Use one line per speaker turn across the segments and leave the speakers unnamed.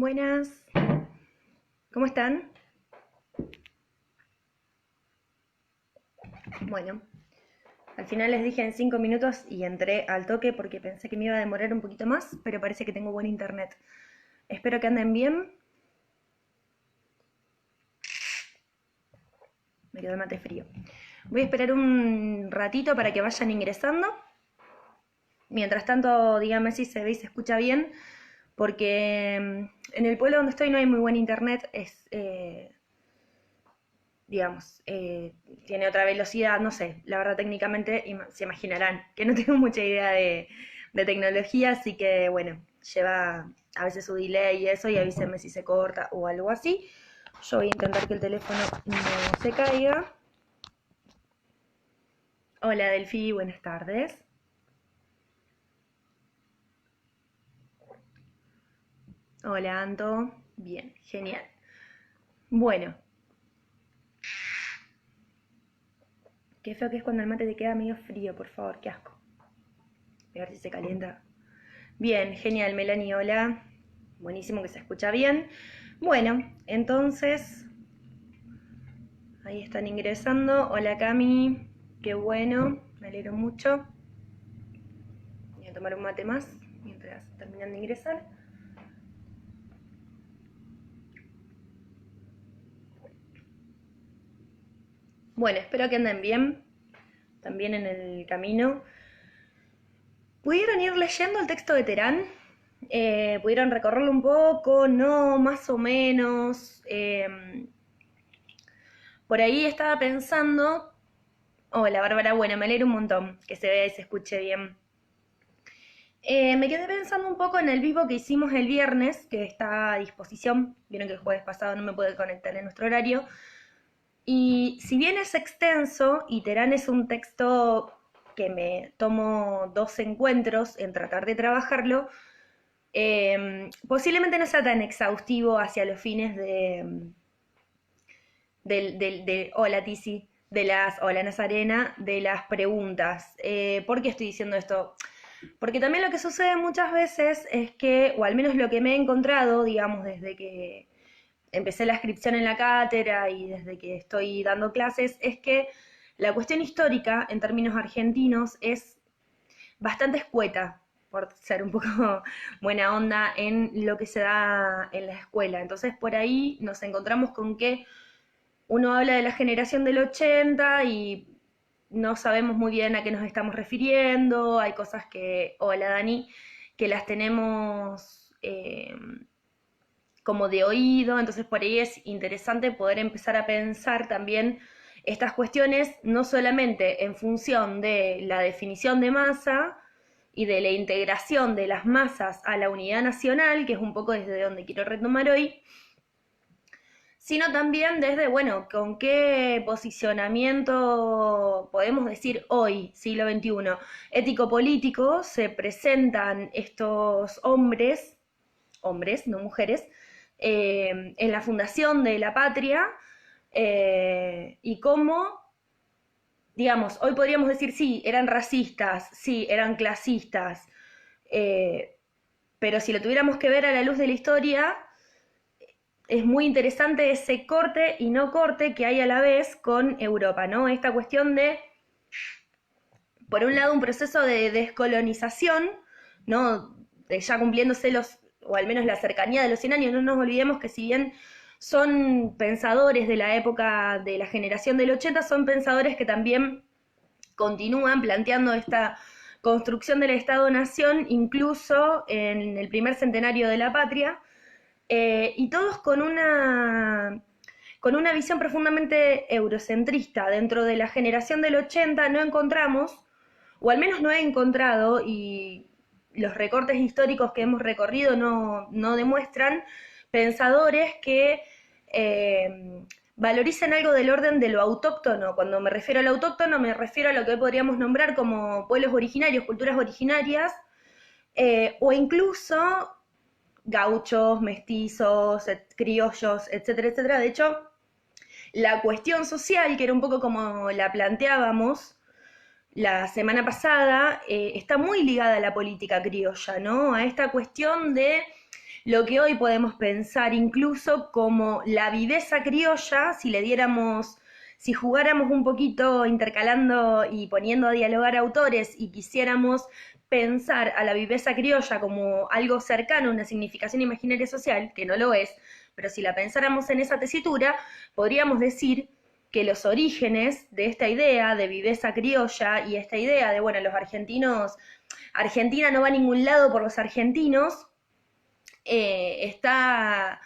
Buenas, ¿cómo están? Bueno, al final les dije en 5 minutos y entré al toque porque pensé que me iba a demorar un poquito más, pero parece que tengo buen internet. Espero que anden bien. Me quedó el mate frío. Voy a esperar un ratito para que vayan ingresando. Mientras tanto, díganme si se ve y se escucha bien, porque en el pueblo donde estoy no hay muy buen internet. Digamos, tiene otra velocidad, no sé, la verdad técnicamente se imaginarán que no tengo mucha idea de tecnología, así que bueno, lleva a veces su delay y eso, y avísenme si se corta o algo así. Yo voy a intentar que el teléfono no se caiga. Hola Delphi, buenas tardes. Hola Anto, bien, genial. Bueno, qué feo que es cuando el mate te queda medio frío, por favor, qué asco. A ver si se calienta. Bien, genial, Melanie, hola. Buenísimo que se escucha bien. Bueno, entonces, ahí están ingresando. Hola Cami, qué bueno, me alegro mucho. Voy a tomar un mate más mientras terminan de ingresar. Bueno, espero que anden bien, también en el camino. ¿Pudieron ir leyendo el texto de Terán? ¿Pudieron recorrerlo un poco? No, más o menos. Por ahí estaba pensando. Hola Bárbara, bueno, me alegro un montón que se vea y se escuche bien. Me quedé pensando un poco en el vivo que hicimos el viernes, que está a disposición. Vieron que el jueves pasado no me pude conectar en nuestro horario. Y si bien es extenso, y Terán es un texto que me tomo 2 encuentros en tratar de trabajarlo, posiblemente no sea tan exhaustivo hacia los fines hola Tizi, hola Nazarena, de las preguntas. ¿Por qué estoy diciendo esto? Porque también lo que sucede muchas veces es que, o al menos lo que me he encontrado, digamos, desde que empecé la inscripción en la cátedra y desde que estoy dando clases, es que la cuestión histórica, en términos argentinos, es bastante escueta, por ser un poco buena onda, en lo que se da en la escuela. Entonces, por ahí nos encontramos con que uno habla de la generación del 80 y no sabemos muy bien a qué nos estamos refiriendo, hay cosas que, hola Dani, que las tenemos como de oído, entonces por ahí es interesante poder empezar a pensar también estas cuestiones, no solamente en función de la definición de masa y de la integración de las masas a la unidad nacional, que es un poco desde donde quiero retomar hoy, sino también desde, bueno, con qué posicionamiento podemos decir hoy, siglo XXI, ético-político, se presentan estos hombres, no mujeres, en la fundación de la patria, y cómo, digamos, hoy podríamos decir, sí, eran racistas, sí, eran clasistas, eh, pero si lo tuviéramos que ver a la luz de la historia, es muy interesante ese corte y no corte que hay a la vez con Europa, ¿no? Esta cuestión de, por un lado, un proceso de descolonización, ¿no? Ya cumpliéndose o al menos la cercanía de los 100 años, no nos olvidemos que si bien son pensadores de la época de la generación del 80, son pensadores que también continúan planteando esta construcción del Estado-Nación, incluso en el primer centenario de la patria, y todos con una visión profundamente eurocentrista. Dentro de la generación del 80 no encontramos, o al menos no he encontrado, y los recortes históricos que hemos recorrido no demuestran, pensadores que valoricen algo del orden de lo autóctono. Cuando me refiero al autóctono, me refiero a lo que hoy podríamos nombrar como pueblos originarios, culturas originarias, o incluso gauchos, mestizos, criollos, etcétera, etcétera. De hecho, la cuestión social, que era un poco como la planteábamos la semana pasada, está muy ligada a la política criolla, ¿no? A esta cuestión de lo que hoy podemos pensar incluso como la viveza criolla, si jugáramos un poquito intercalando y poniendo a dialogar autores y quisiéramos pensar a la viveza criolla como algo cercano a una significación imaginaria social, que no lo es, pero si la pensáramos en esa tesitura, podríamos decir que los orígenes de esta idea de viveza criolla y esta idea de, bueno, los argentinos, Argentina no va a ningún lado por los argentinos, está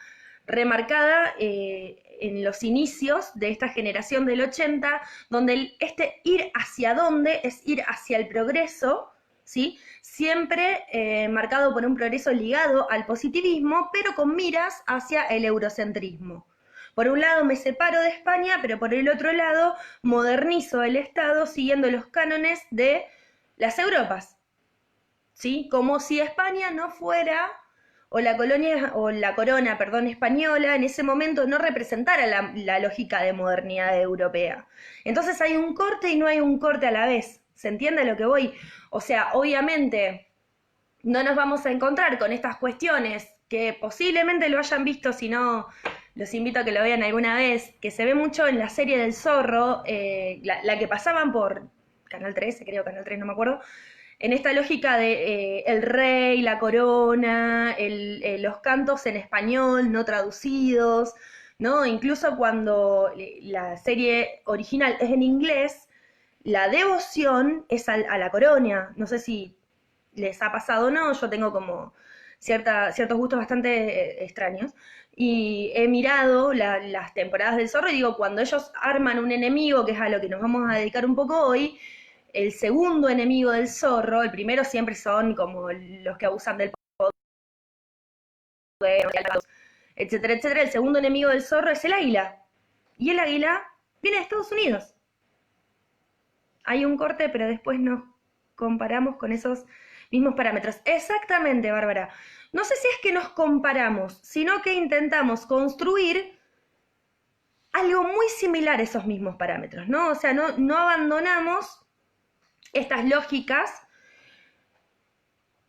remarcada en los inicios de esta generación del 80, donde este ir hacia dónde es ir hacia el progreso, ¿sí? Siempre marcado por un progreso ligado al positivismo, pero con miras hacia el eurocentrismo. Por un lado me separo de España, pero por el otro lado modernizo el Estado siguiendo los cánones de las Europas, ¿sí? Como si España no fuera, o la colonia, o la corona, perdón, española, en ese momento no representara la lógica de modernidad europea. Entonces hay un corte y no hay un corte a la vez. ¿Se entiende a lo que voy? O sea, obviamente no nos vamos a encontrar con estas cuestiones que posiblemente lo hayan visto, si no, los invito a que lo vean alguna vez, que se ve mucho en la serie del Zorro, la que pasaban por Canal 13, creo, Canal 3, no me acuerdo, en esta lógica de el rey, la corona, los cantos en español no traducidos, ¿no? Incluso cuando la serie original es en inglés, la devoción es a la corona. No sé si les ha pasado o no, yo tengo como ciertos gustos bastante extraños. Y he mirado las temporadas del Zorro y digo, cuando ellos arman un enemigo, que es a lo que nos vamos a dedicar un poco hoy, el segundo enemigo del Zorro, el primero siempre son como los que abusan del poder, etcétera, etcétera. El segundo enemigo del Zorro es el águila. Y el águila viene de Estados Unidos. Hay un corte, pero después nos comparamos con esos mismos parámetros. Exactamente, Bárbara. No sé si es que nos comparamos, sino que intentamos construir algo muy similar a esos mismos parámetros, ¿no? O sea, no abandonamos estas lógicas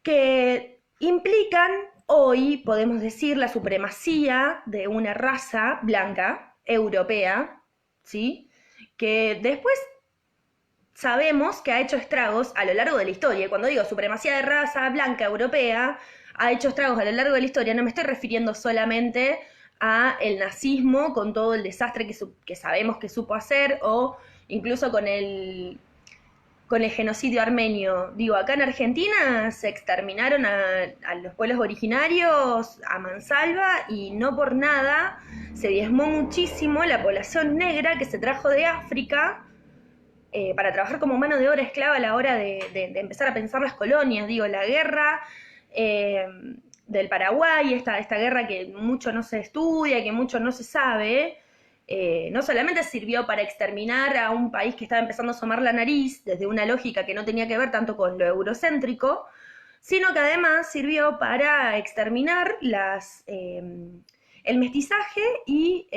que implican hoy, podemos decir, la supremacía de una raza blanca, europea, ¿sí? Que después sabemos que ha hecho estragos a lo largo de la historia. Cuando digo supremacía de raza blanca europea, ha hecho estragos a lo largo de la historia, no me estoy refiriendo solamente a el nazismo con todo el desastre que sabemos que supo hacer, o incluso con el genocidio armenio. Digo, acá en Argentina se exterminaron a los pueblos originarios a mansalva y no por nada se diezmó muchísimo la población negra que se trajo de África para trabajar como mano de obra esclava a la hora de empezar a pensar las colonias. Digo, la guerra del Paraguay, esta guerra que mucho no se estudia, que mucho no se sabe, no solamente sirvió para exterminar a un país que estaba empezando a asomar la nariz desde una lógica que no tenía que ver tanto con lo eurocéntrico, sino que además sirvió para exterminar el mestizaje y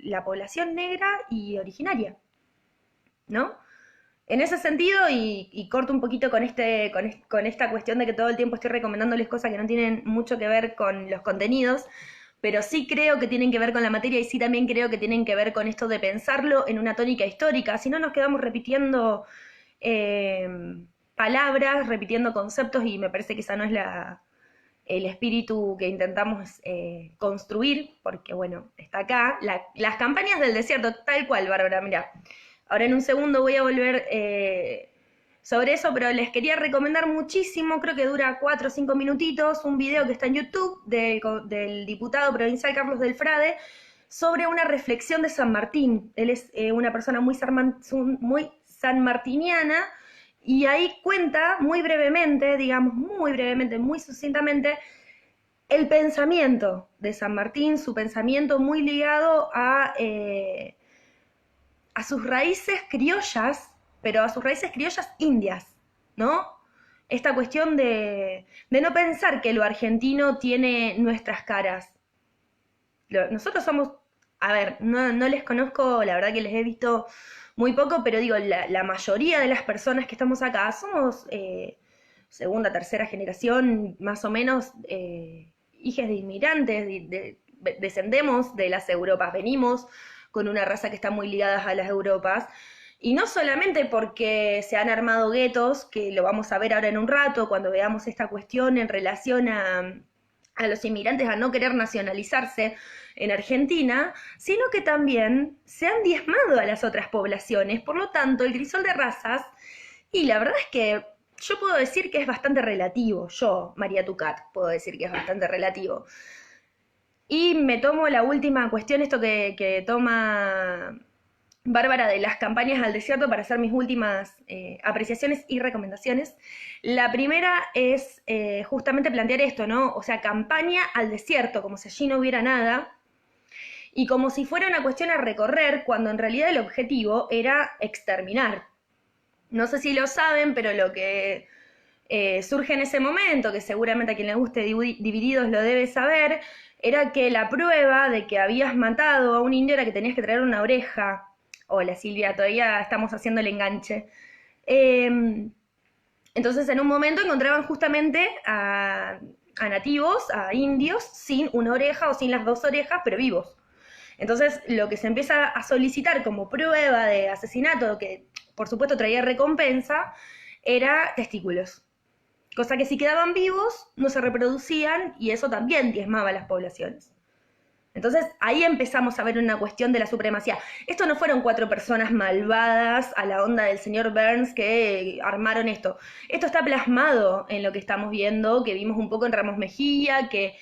la población negra y originaria, ¿no? En ese sentido, y corto un poquito con esta cuestión de que todo el tiempo estoy recomendándoles cosas que no tienen mucho que ver con los contenidos, pero sí creo que tienen que ver con la materia y sí también creo que tienen que ver con esto de pensarlo en una tónica histórica, si no nos quedamos repitiendo palabras, repitiendo conceptos, y me parece que esa no es el espíritu que intentamos construir, porque bueno, está acá, las campañas del desierto, tal cual, Bárbara, mira. Ahora en un segundo voy a volver sobre eso, pero les quería recomendar muchísimo, creo que dura 4 o 5 minutitos, un video que está en YouTube del diputado provincial Carlos Delfrade sobre una reflexión de San Martín. Él es una persona muy sanmartiniana, y ahí cuenta muy brevemente, digamos muy brevemente, muy sucintamente, el pensamiento de San Martín, su pensamiento muy ligado a sus raíces criollas, pero a sus raíces criollas indias, ¿no? Esta cuestión de no pensar que lo argentino tiene nuestras caras. Nosotros somos, a ver, no les conozco, la verdad que les he visto muy poco, pero digo, la mayoría de las personas que estamos acá somos segunda, tercera generación, más o menos, hijos de inmigrantes, descendemos de las Europas, venimos con una raza que está muy ligada a las Europas, y no solamente porque se han armado guetos, que lo vamos a ver ahora en un rato, cuando veamos esta cuestión en relación a los inmigrantes a no querer nacionalizarse en Argentina, sino que también se han diezmado a las otras poblaciones. Por lo tanto, el crisol de razas, y la verdad es que yo puedo decir que es bastante relativo, yo, María Tucat, puedo decir que es bastante relativo. Y me tomo la última cuestión, esto que toma Bárbara de las campañas al desierto para hacer mis últimas apreciaciones y recomendaciones. La primera es justamente plantear esto, ¿no? O sea, campaña al desierto, como si allí no hubiera nada, y como si fuera una cuestión a recorrer, cuando en realidad el objetivo era exterminar. No sé si lo saben, pero lo que surge en ese momento, que seguramente a quien le guste Divididos lo debe saber, era que la prueba de que habías matado a un indio era que tenías que traer una oreja. Hola Silvia, todavía estamos haciendo el enganche. Entonces en un momento encontraban justamente a nativos, a indios, sin una oreja o sin las dos orejas, pero vivos. Entonces lo que se empieza a solicitar como prueba de asesinato, que por supuesto traía recompensa, era testículos. Cosa que si quedaban vivos no se reproducían y eso también diezmaba a las poblaciones. Entonces ahí empezamos a ver una cuestión de la supremacía. Esto no fueron 4 personas malvadas a la onda del señor Burns que armaron esto. Esto está plasmado en lo que estamos viendo, que vimos un poco en Ramos Mejía, que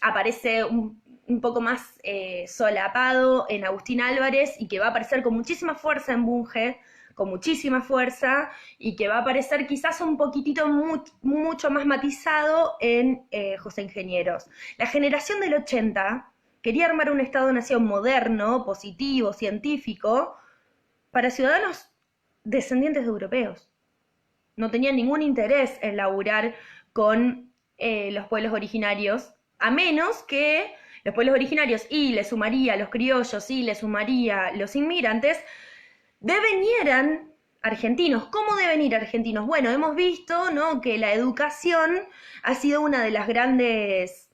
aparece un poco más solapado en Agustín Álvarez y que va a aparecer con muchísima fuerza en Bunge, con muchísima fuerza, y que va a aparecer quizás un poquitito mucho más matizado en José Ingenieros. La generación del 80 quería armar un Estado-nación moderno, positivo, científico, para ciudadanos descendientes de europeos. No tenían ningún interés en laburar con los pueblos originarios, a menos que los pueblos originarios, y le sumaría los criollos, y le sumaría los inmigrantes, devenieran argentinos. ¿Cómo devenir argentinos? Bueno, hemos visto, ¿no?, que la educación ha sido una de las grandes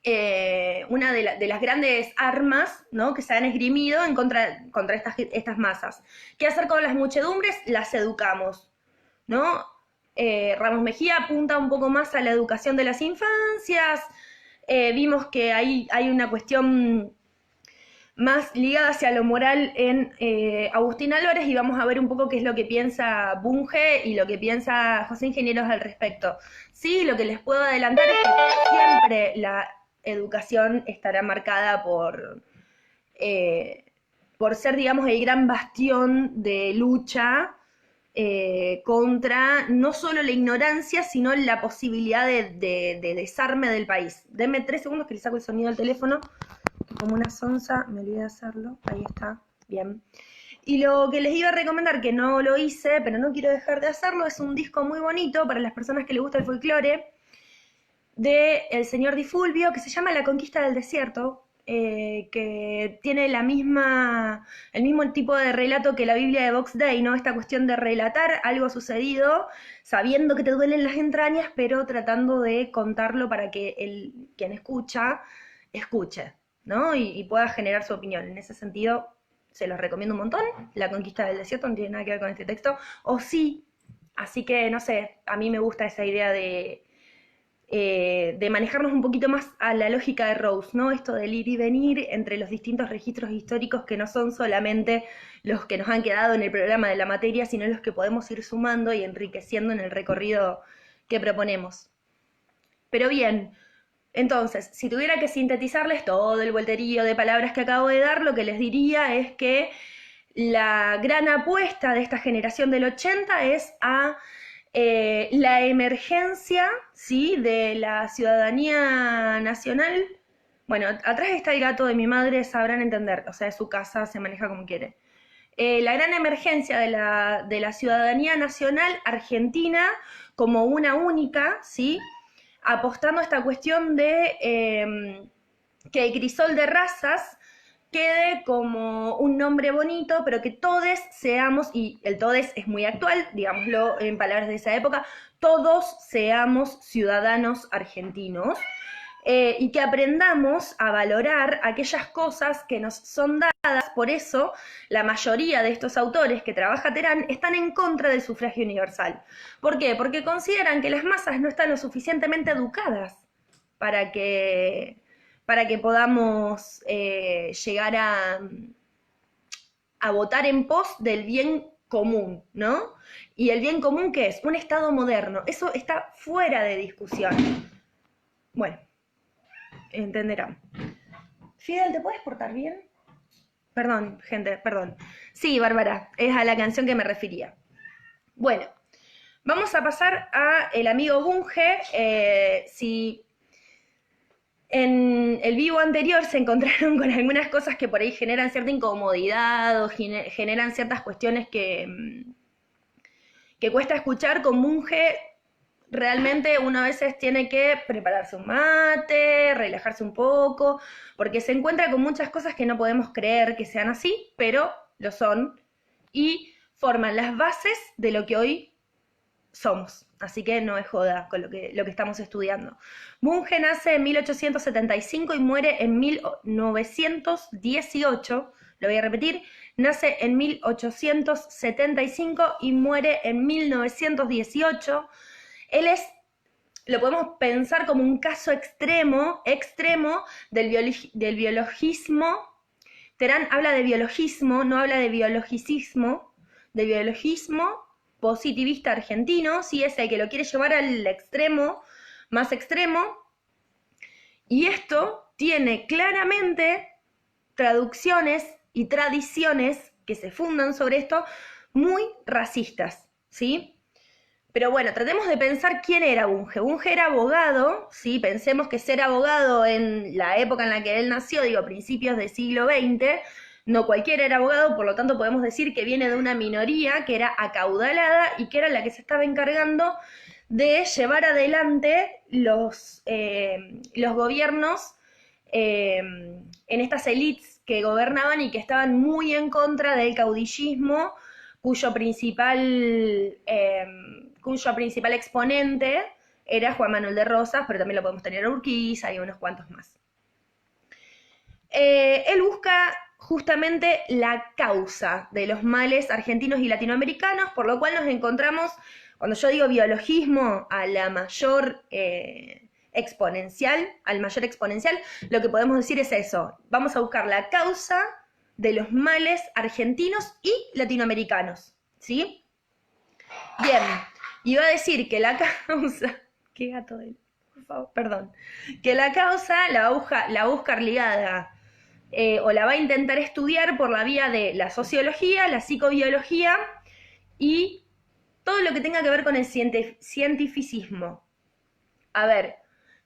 las grandes armas, ¿no?, que se han esgrimido en contra estas masas. ¿Qué hacer con las muchedumbres? Las educamos, ¿no? Ramos Mejía apunta un poco más a la educación de las infancias. Vimos que hay una cuestión más ligada hacia lo moral en Agustín Álvarez, y vamos a ver un poco qué es lo que piensa Bunge y lo que piensa José Ingenieros al respecto. Sí, lo que les puedo adelantar es que siempre la educación estará marcada por ser, digamos, el gran bastión de lucha contra no solo la ignorancia, sino la posibilidad de desarme del país. Denme 3 segundos que le saco el sonido del teléfono. Como una sonza, me olvidé de hacerlo, ahí está, bien. Y lo que les iba a recomendar, que no lo hice, pero no quiero dejar de hacerlo, es un disco muy bonito para las personas que les gusta el folclore, de el señor Di Fulvio, que se llama La Conquista del Desierto, que tiene el mismo tipo de relato que la Biblia de Box Day, ¿no? Esta cuestión de relatar algo sucedido, sabiendo que te duelen las entrañas, pero tratando de contarlo para que quien escuche, ¿no? Y pueda generar su opinión. En ese sentido, se los recomiendo un montón. La Conquista del Desierto no tiene nada que ver con este texto, o sí. Así que, no sé, a mí me gusta esa idea de manejarnos un poquito más a la lógica de Rawls, ¿no? Esto del ir y venir entre los distintos registros históricos que no son solamente los que nos han quedado en el programa de la materia, sino los que podemos ir sumando y enriqueciendo en el recorrido que proponemos. Pero bien, entonces, si tuviera que sintetizarles todo el vuelterío de palabras que acabo de dar, lo que les diría es que la gran apuesta de esta generación del 80 es a la emergencia, ¿sí?, de la ciudadanía nacional. Bueno, atrás está el gato de mi madre, sabrán entender, o sea, es su casa, se maneja como quiere. La gran emergencia de la ciudadanía nacional argentina como una única, ¿sí?, apostando a esta cuestión de que el crisol de razas quede como un nombre bonito, pero que todos seamos, y el todes es muy actual, digámoslo en palabras de esa época, todos seamos ciudadanos argentinos, y que aprendamos a valorar aquellas cosas que nos son dadas. Por eso la mayoría de estos autores que trabaja Terán están en contra del sufragio universal. ¿Por qué? Porque consideran que las masas no están lo suficientemente educadas para que podamos llegar a votar en pos del bien común, ¿no? ¿Y el bien común qué es? Un Estado moderno. Eso está fuera de discusión. Bueno, entenderán. Fidel, ¿te puedes portar bien? Perdón, gente, perdón. Sí, Bárbara, es a la canción que me refería. Bueno, vamos a pasar a el amigo Bunge. Si en el vivo anterior se encontraron con algunas cosas que por ahí generan cierta incomodidad o generan ciertas cuestiones que cuesta escuchar, con Bunge realmente uno a veces tiene que prepararse un mate, relajarse un poco, porque se encuentra con muchas cosas que no podemos creer que sean así, pero lo son, y forman las bases de lo que hoy somos. Así que no es joda con lo que estamos estudiando. Bunge nace en 1875 y muere en 1918. Lo voy a repetir. Nace en 1875 y muere en 1918. Él lo podemos pensar como un caso extremo del biologismo. Terán habla de biologismo, no habla de biologicismo, de biologismo positivista argentino, sí, es el que lo quiere llevar al extremo, más extremo, y esto tiene claramente traducciones y tradiciones que se fundan sobre esto muy racistas, ¿sí? Pero bueno, tratemos de pensar quién era Bunge. Bunge era abogado, ¿sí? Pensemos que ser abogado en la época en la que él nació, digo, principios del siglo XX, no cualquiera era abogado, por lo tanto podemos decir que viene de una minoría que era acaudalada y que era la que se estaba encargando de llevar adelante los gobiernos en estas élites que gobernaban y que estaban muy en contra del caudillismo, cuyo principal exponente era Juan Manuel de Rosas, pero también lo podemos tener a Urquiza y unos cuantos más. Él busca justamente la causa de los males argentinos y latinoamericanos, por lo cual nos encontramos, cuando yo digo biologismo, al mayor exponencial, lo que podemos decir es eso: vamos a buscar la causa de los males argentinos y latinoamericanos, ¿sí? Bien, iba a decir que la causa, qué gato de él, por favor, perdón, que la causa la va a buscar ligada, o la va a intentar estudiar por la vía de la sociología, la psicobiología y todo lo que tenga que ver con el cientificismo. A ver,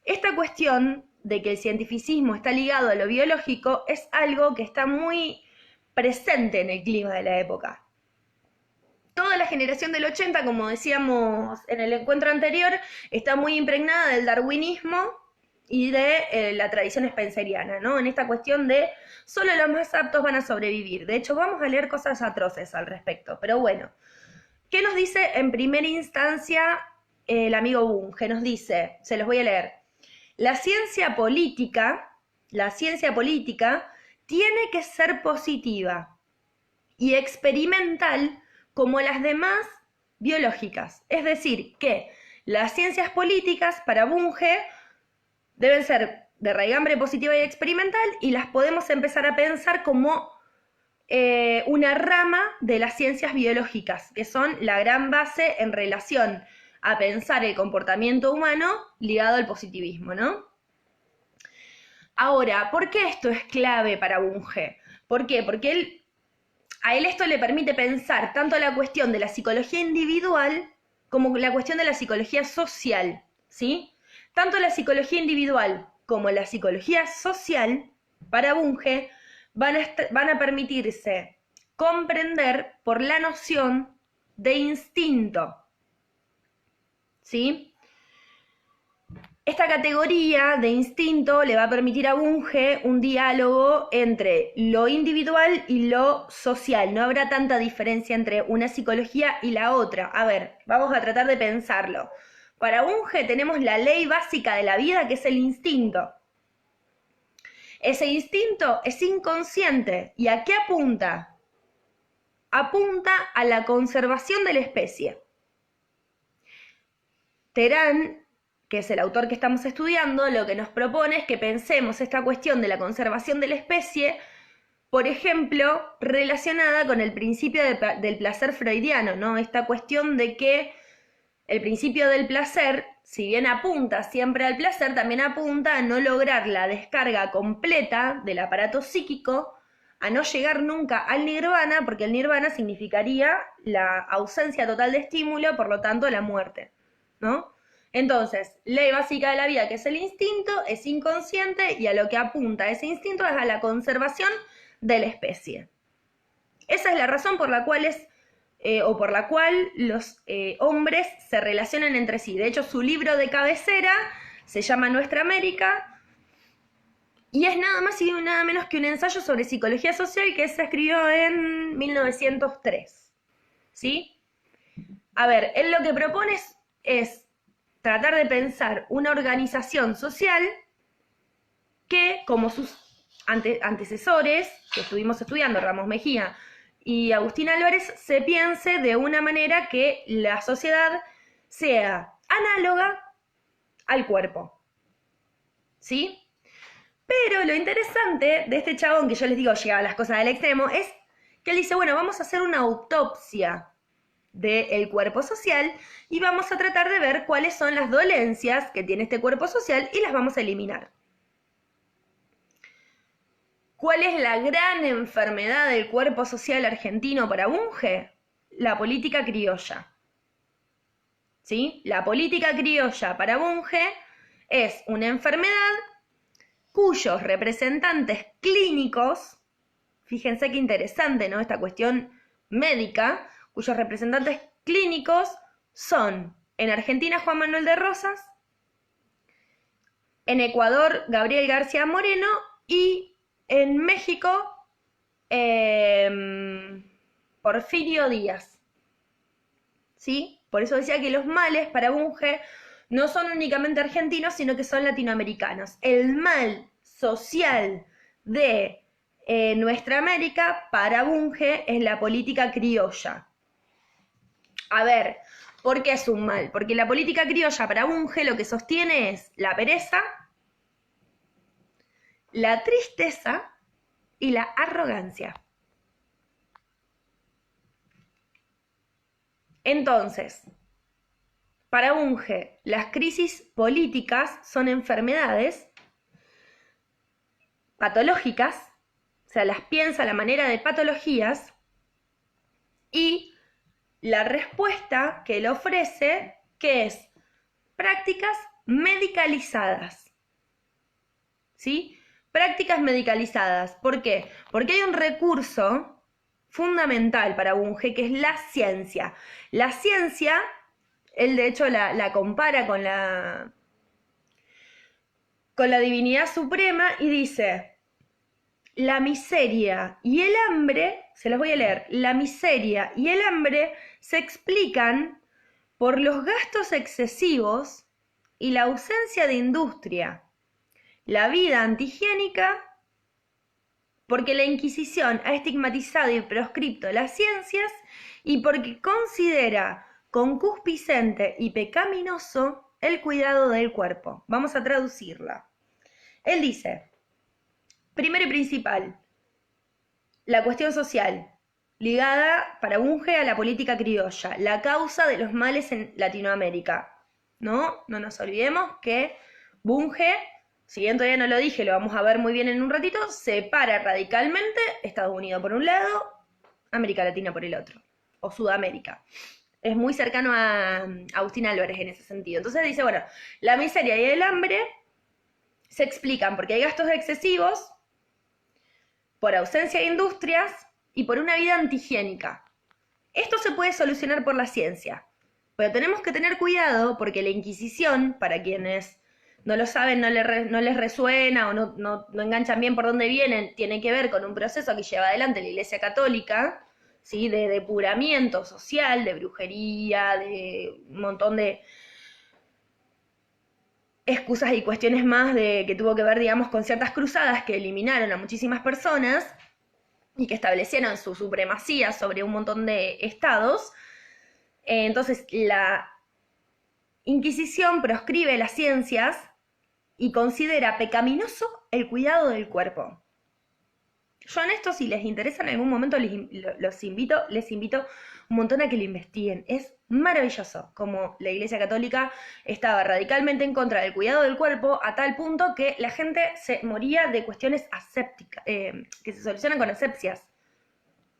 esta cuestión de que el cientificismo está ligado a lo biológico es algo que está muy presente en el clima de la época. Toda la generación del 80, como decíamos en el encuentro anterior, está muy impregnada del darwinismo y de la tradición spenceriana, ¿no? En esta cuestión de solo los más aptos van a sobrevivir. De hecho, vamos a leer cosas atroces al respecto, pero bueno. ¿Qué nos dice en primera instancia el amigo Bunge? Nos dice, se los voy a leer: la ciencia política tiene que ser positiva y experimental como las demás biológicas. Es decir, que las ciencias políticas para Bunge deben ser de raigambre positiva y experimental, y las podemos empezar a pensar como una rama de las ciencias biológicas, que son la gran base en relación a pensar el comportamiento humano ligado al positivismo, ¿no? Ahora, ¿por qué esto es clave para Bunge? ¿Por qué? Porque a él esto le permite pensar tanto la cuestión de la psicología individual como la cuestión de la psicología social, ¿sí? Tanto la psicología individual como la psicología social, para Bunge, van a permitirse comprender por la noción de instinto, ¿sí? Esta categoría de instinto le va a permitir a Bunge un diálogo entre lo individual y lo social. No habrá tanta diferencia entre una psicología y la otra. A ver, vamos a tratar de pensarlo. Para Bunge tenemos la ley básica de la vida, que es el instinto. Ese instinto es inconsciente. ¿Y a qué apunta? Apunta a la conservación de la especie. Terán, que es el autor que estamos estudiando, lo que nos propone es que pensemos esta cuestión de la conservación de la especie, por ejemplo, relacionada con el principio del placer freudiano, ¿no? Esta cuestión de que el principio del placer, si bien apunta siempre al placer, también apunta a no lograr la descarga completa del aparato psíquico, a no llegar nunca al nirvana, porque el nirvana significaría la ausencia total de estímulo, por lo tanto la muerte, ¿no? Entonces, ley básica de la vida, que es el instinto, es inconsciente y a lo que apunta ese instinto es a la conservación de la especie. Esa es la razón por la cual los hombres se relacionan entre sí. De hecho, su libro de cabecera se llama Nuestra América y es nada más y nada menos que un ensayo sobre psicología social que se escribió en 1903. ¿Sí? A ver, él lo que propone es tratar de pensar una organización social que, como sus antecesores, que estuvimos estudiando, Ramos Mejía y Agustín Álvarez, se piense de una manera que la sociedad sea análoga al cuerpo. ¿Sí? Pero lo interesante de este chabón, que yo les digo, llega a las cosas del extremo, es que él dice, bueno, vamos a hacer una autopsia del cuerpo social y vamos a tratar de ver cuáles son las dolencias que tiene este cuerpo social y las vamos a eliminar. ¿Cuál es la gran enfermedad del cuerpo social argentino para Bunge? La política criolla. ¿Sí? La política criolla para Bunge es una enfermedad cuyos representantes clínicos, fíjense qué interesante, ¿no? Esta cuestión médica, cuyos representantes clínicos son, en Argentina, Juan Manuel de Rosas, en Ecuador, Gabriel García Moreno, y en México, Porfirio Díaz. ¿Sí? Por eso decía que los males para Bunge no son únicamente argentinos, sino que son latinoamericanos. El mal social de nuestra América para Bunge es la política criolla. A ver, ¿por qué es un mal? Porque la política criolla para Bunge lo que sostiene es la pereza, la tristeza y la arrogancia. Entonces, para Bunge, las crisis políticas son enfermedades patológicas, o sea, las piensa a la manera de patologías, y la respuesta que él ofrece, que es prácticas medicalizadas. ¿Sí? Prácticas medicalizadas. ¿Por qué? Porque hay un recurso fundamental para Bunge, que es la ciencia. La ciencia, él de hecho la compara con la divinidad suprema y dice, la miseria y el hambre, se los voy a leer, la miseria y el hambre se explican por los gastos excesivos y la ausencia de industria, la vida antihigiénica, porque la Inquisición ha estigmatizado y proscripto las ciencias y porque considera concupiscente y pecaminoso el cuidado del cuerpo. Vamos a traducirla. Él dice, primero y principal, la cuestión social, ligada para Bunge a la política criolla, la causa de los males en Latinoamérica. No nos olvidemos que Bunge, si bien todavía no lo dije, lo vamos a ver muy bien en un ratito, separa radicalmente Estados Unidos por un lado, América Latina por el otro, o Sudamérica. Es muy cercano a Agustín Álvarez en ese sentido. Entonces dice, bueno, la miseria y el hambre se explican porque hay gastos excesivos, por ausencia de industrias y por una vida antihigiénica. Esto se puede solucionar por la ciencia, pero tenemos que tener cuidado porque la Inquisición, para quienes no lo saben, no les resuena o no enganchan bien por dónde vienen, tiene que ver con un proceso que lleva adelante la Iglesia Católica, ¿sí? De depuramiento social, de brujería, de un montón de excusas y cuestiones más de que tuvo que ver, digamos, con ciertas cruzadas que eliminaron a muchísimas personas y que establecieron su supremacía sobre un montón de estados. Entonces, la Inquisición proscribe las ciencias y considera pecaminoso el cuidado del cuerpo. Yo en esto, si les interesa en algún momento, les invito un montón a que lo investiguen. Es maravilloso como la Iglesia Católica estaba radicalmente en contra del cuidado del cuerpo a tal punto que la gente se moría de cuestiones asépticas, que se solucionan con asepsias.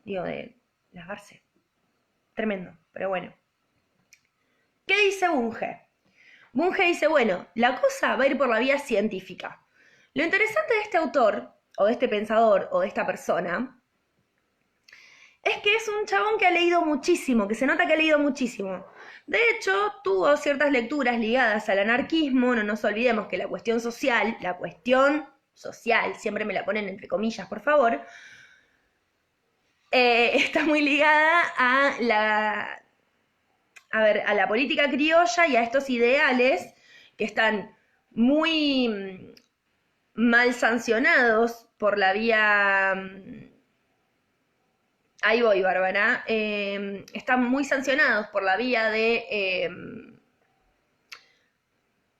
Digo, de lavarse. Tremendo, pero bueno. ¿Qué dice Bunge? Bunge dice, bueno, la cosa va a ir por la vía científica. Lo interesante de este autor, o de este pensador, o de esta persona, es que es un chabón que ha leído muchísimo, que se nota que ha leído muchísimo. De hecho, tuvo ciertas lecturas ligadas al anarquismo, no nos olvidemos que la cuestión social, siempre me la ponen entre comillas, por favor, está muy ligada a la política criolla y a estos ideales que están muy mal sancionados por la vía... Ahí voy, Bárbara. Están muy sancionados por la vía de...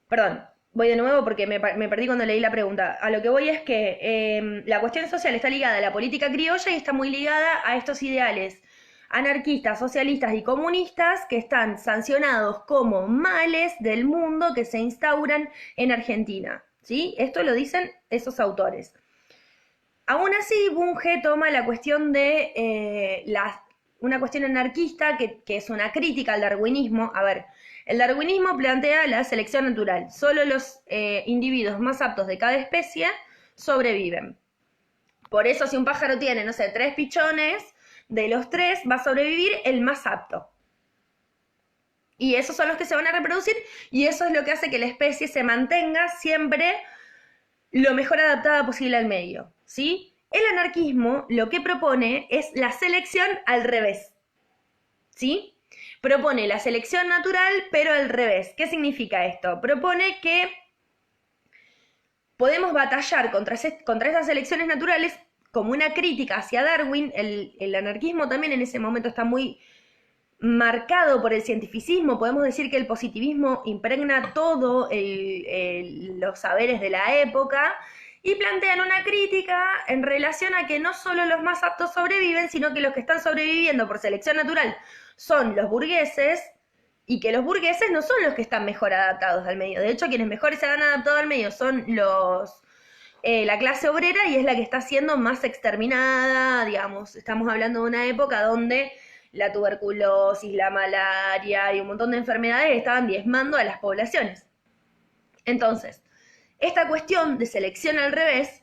Perdón, voy de nuevo porque me perdí cuando leí la pregunta. A lo que voy es que la cuestión social está ligada a la política criolla y está muy ligada a estos ideales anarquistas, socialistas y comunistas que están sancionados como males del mundo que se instauran en Argentina. ¿Sí? Esto lo dicen esos autores. Aún así, Bunge toma la cuestión de una cuestión anarquista que es una crítica al darwinismo. A ver, el darwinismo plantea la selección natural. Solo los individuos más aptos de cada especie sobreviven. Por eso, si un pájaro tiene, no sé, 3 pichones, de los 3 va a sobrevivir el más apto. Y esos son los que se van a reproducir y eso es lo que hace que la especie se mantenga siempre lo mejor adaptada posible al medio, ¿sí? El anarquismo lo que propone es la selección al revés, ¿sí? Propone la selección natural, pero al revés. ¿Qué significa esto? Propone que podemos batallar contra esas selecciones naturales como una crítica hacia Darwin. El anarquismo también en ese momento está muy marcado por el cientificismo. Podemos decir que el positivismo impregna todo los saberes de la época y plantean una crítica en relación a que no solo los más aptos sobreviven, sino que los que están sobreviviendo por selección natural son los burgueses y que los burgueses no son los que están mejor adaptados al medio. De hecho, quienes mejor se han adaptado al medio son la clase obrera y es la que está siendo más exterminada, digamos. Estamos hablando de una época donde la tuberculosis, la malaria y un montón de enfermedades estaban diezmando a las poblaciones. Entonces, esta cuestión de selección al revés,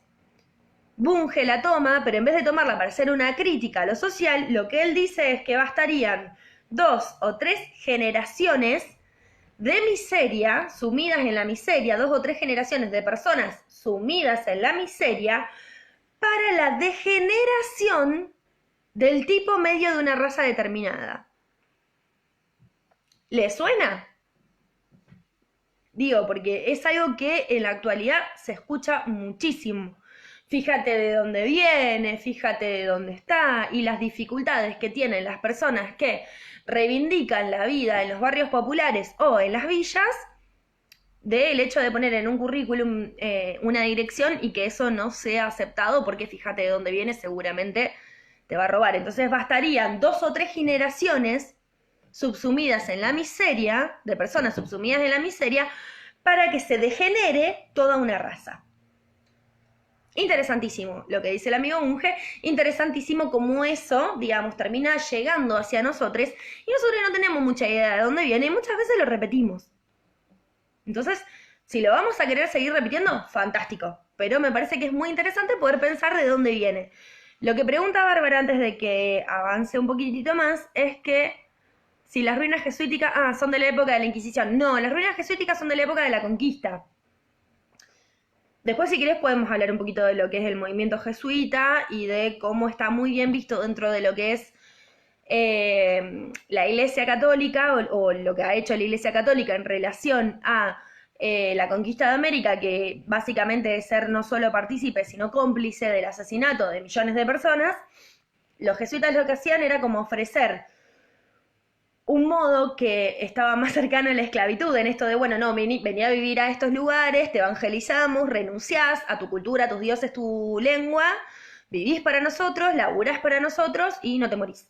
Bunge la toma, pero en vez de tomarla para hacer una crítica a lo social, lo que él dice es que bastarían 2 o 3 generaciones de miseria, sumidas en la miseria, 2 o 3 generaciones de personas sumidas en la miseria, para la degeneración del tipo medio de una raza determinada. ¿Le suena? Digo, porque es algo que en la actualidad se escucha muchísimo. Fíjate de dónde viene, fíjate de dónde está y las dificultades que tienen las personas que reivindican la vida en los barrios populares o en las villas, del hecho de poner en un currículum una dirección y que eso no sea aceptado porque fíjate de dónde viene, seguramente te va a robar. Entonces bastarían 2 o 3 generaciones subsumidas en la miseria, de personas subsumidas en la miseria, para que se degenere toda una raza. Interesantísimo lo que dice el amigo Bunge, interesantísimo cómo eso, digamos, termina llegando hacia nosotros y nosotros no tenemos mucha idea de dónde viene y muchas veces lo repetimos. Entonces, si lo vamos a querer seguir repitiendo, fantástico, pero me parece que es muy interesante poder pensar de dónde viene. Lo que pregunta Bárbara antes de que avance un poquitito más es que si las ruinas jesuíticas son de la época de la Inquisición. No, las ruinas jesuíticas son de la época de la conquista. Después, si querés, podemos hablar un poquito de lo que es el movimiento jesuita y de cómo está muy bien visto dentro de lo que es la Iglesia Católica o lo que ha hecho la Iglesia Católica en relación a la conquista de América, que básicamente es ser no solo partícipe, sino cómplice del asesinato de millones de personas. Los jesuitas lo que hacían era como ofrecer un modo que estaba más cercano a la esclavitud, en esto de, bueno, no, vení a vivir a estos lugares, te evangelizamos, renunciás a tu cultura, a tus dioses, tu lengua, vivís para nosotros, laburás para nosotros y no te morís.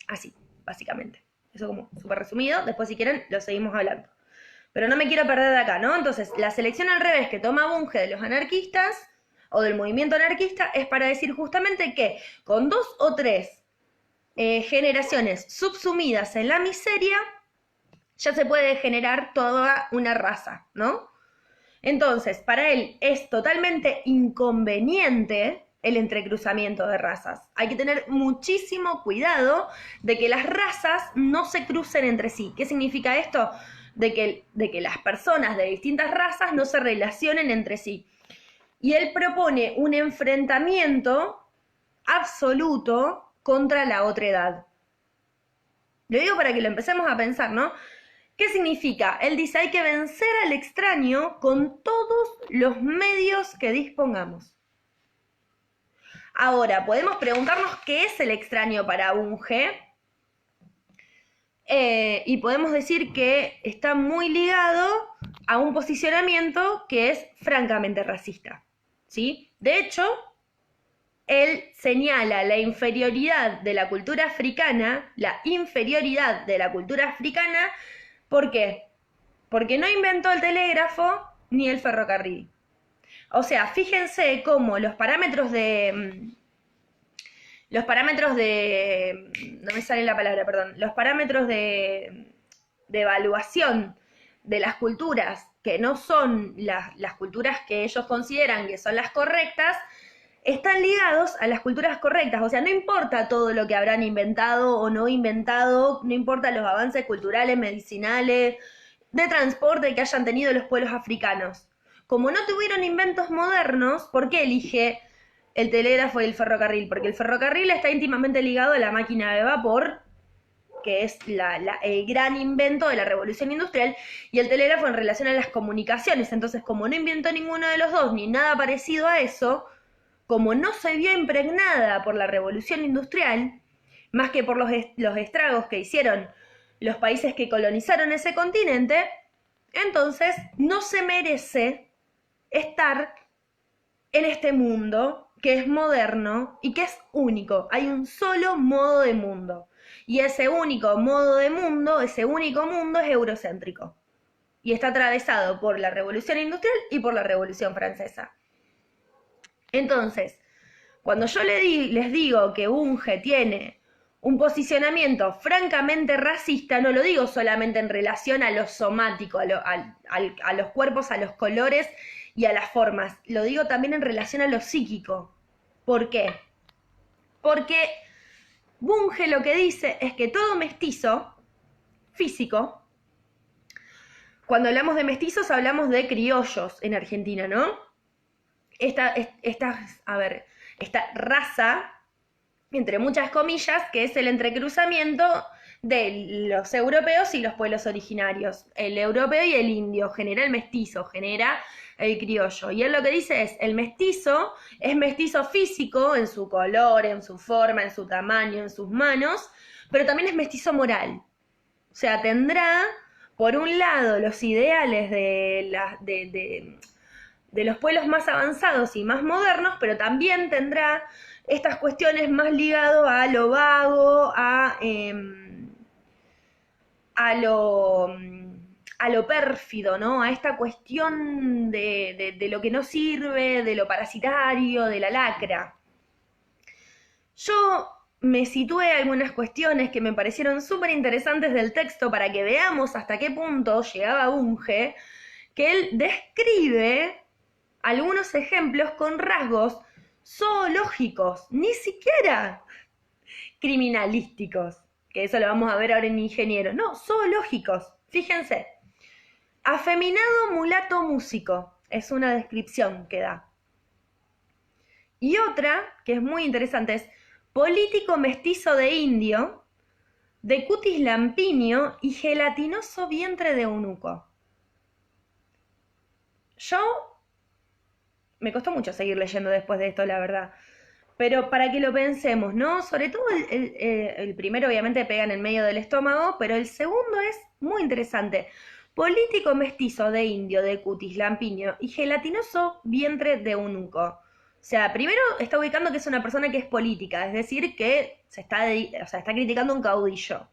Así, básicamente. Eso como súper resumido, después si quieren lo seguimos hablando. Pero no me quiero perder de acá, ¿no? Entonces, la selección al revés que toma Bunge de los anarquistas o del movimiento anarquista es para decir justamente que con 2 o 3 generaciones subsumidas en la miseria, ya se puede generar toda una raza, ¿no? Entonces, para él es totalmente inconveniente el entrecruzamiento de razas. Hay que tener muchísimo cuidado de que las razas no se crucen entre sí. ¿Qué significa esto? De que las personas de distintas razas no se relacionen entre sí. Y él propone un enfrentamiento absoluto contra la otredad. Lo digo para que lo empecemos a pensar, ¿no? ¿Qué significa? Él dice, hay que vencer al extraño con todos los medios que dispongamos. Ahora, podemos preguntarnos qué es el extraño para Bunge, y podemos decir que está muy ligado a un posicionamiento que es francamente racista, ¿sí? De hecho, él señala la inferioridad de la cultura africana, ¿por qué? Porque no inventó el telégrafo ni el ferrocarril. O sea, fíjense cómo los parámetros de, no me sale la palabra, perdón, los parámetros de evaluación de las culturas que no son las culturas que ellos consideran que son las correctas, están ligados a las culturas correctas. O sea, no importa todo lo que habrán inventado o no inventado, no importa los avances culturales, medicinales, de transporte que hayan tenido los pueblos africanos. Como no tuvieron inventos modernos, ¿por qué elige el telégrafo y el ferrocarril? Porque el ferrocarril está íntimamente ligado a la máquina de vapor, que es el gran invento de la revolución industrial, y el telégrafo en relación a las comunicaciones. Entonces, como no inventó ninguno de los dos, ni nada parecido a eso, como no se vio impregnada por la revolución industrial, más que por los estragos que hicieron los países que colonizaron ese continente, entonces no se merece estar en este mundo que es moderno y que es único. Hay un solo modo de mundo. Y ese único modo de mundo, ese único mundo es eurocéntrico. Y está atravesado por la Revolución Industrial y por la Revolución Francesa. Entonces, cuando yo les digo que Bunge tiene un posicionamiento francamente racista, no lo digo solamente en relación a lo somático, a los cuerpos, a los colores y a las formas, lo digo también en relación a lo psíquico. ¿Por qué? Porque Bunge lo que dice es que todo mestizo físico, cuando hablamos de mestizos hablamos de criollos en Argentina, ¿no? Esta raza, entre muchas comillas, que es el entrecruzamiento de los europeos y los pueblos originarios. El europeo y el indio genera el mestizo, genera el criollo. Y él lo que dice es, el mestizo es mestizo físico en su color, en su forma, en su tamaño, en sus manos, pero también es mestizo moral. O sea, tendrá, por un lado, los ideales de los pueblos más avanzados y más modernos, pero también tendrá estas cuestiones más ligadas a lo vago, a lo pérfido, ¿no? A esta cuestión de lo que no sirve, de lo parasitario, de la lacra. Yo me situé algunas cuestiones que me parecieron súper interesantes del texto para que veamos hasta qué punto llegaba Bunge, que él describe algunos ejemplos con rasgos zoológicos, ni siquiera criminalísticos, que eso lo vamos a ver ahora en Ingeniero, no, zoológicos. Fíjense, afeminado mulato músico, Es una descripción que da. Y otra, que es muy interesante, es político mestizo de indio, de cutis lampiño y gelatinoso vientre de eunuco. Yo me costó mucho seguir leyendo después de esto, la verdad. Pero para que lo pensemos, ¿no? Sobre todo el primero obviamente pega en el medio del estómago, pero el segundo es muy interesante. Político mestizo de indio, de cutis lampiño y gelatinoso vientre de eunuco. O sea, primero está ubicando que es una persona que es política, es decir, que está criticando a un caudillo.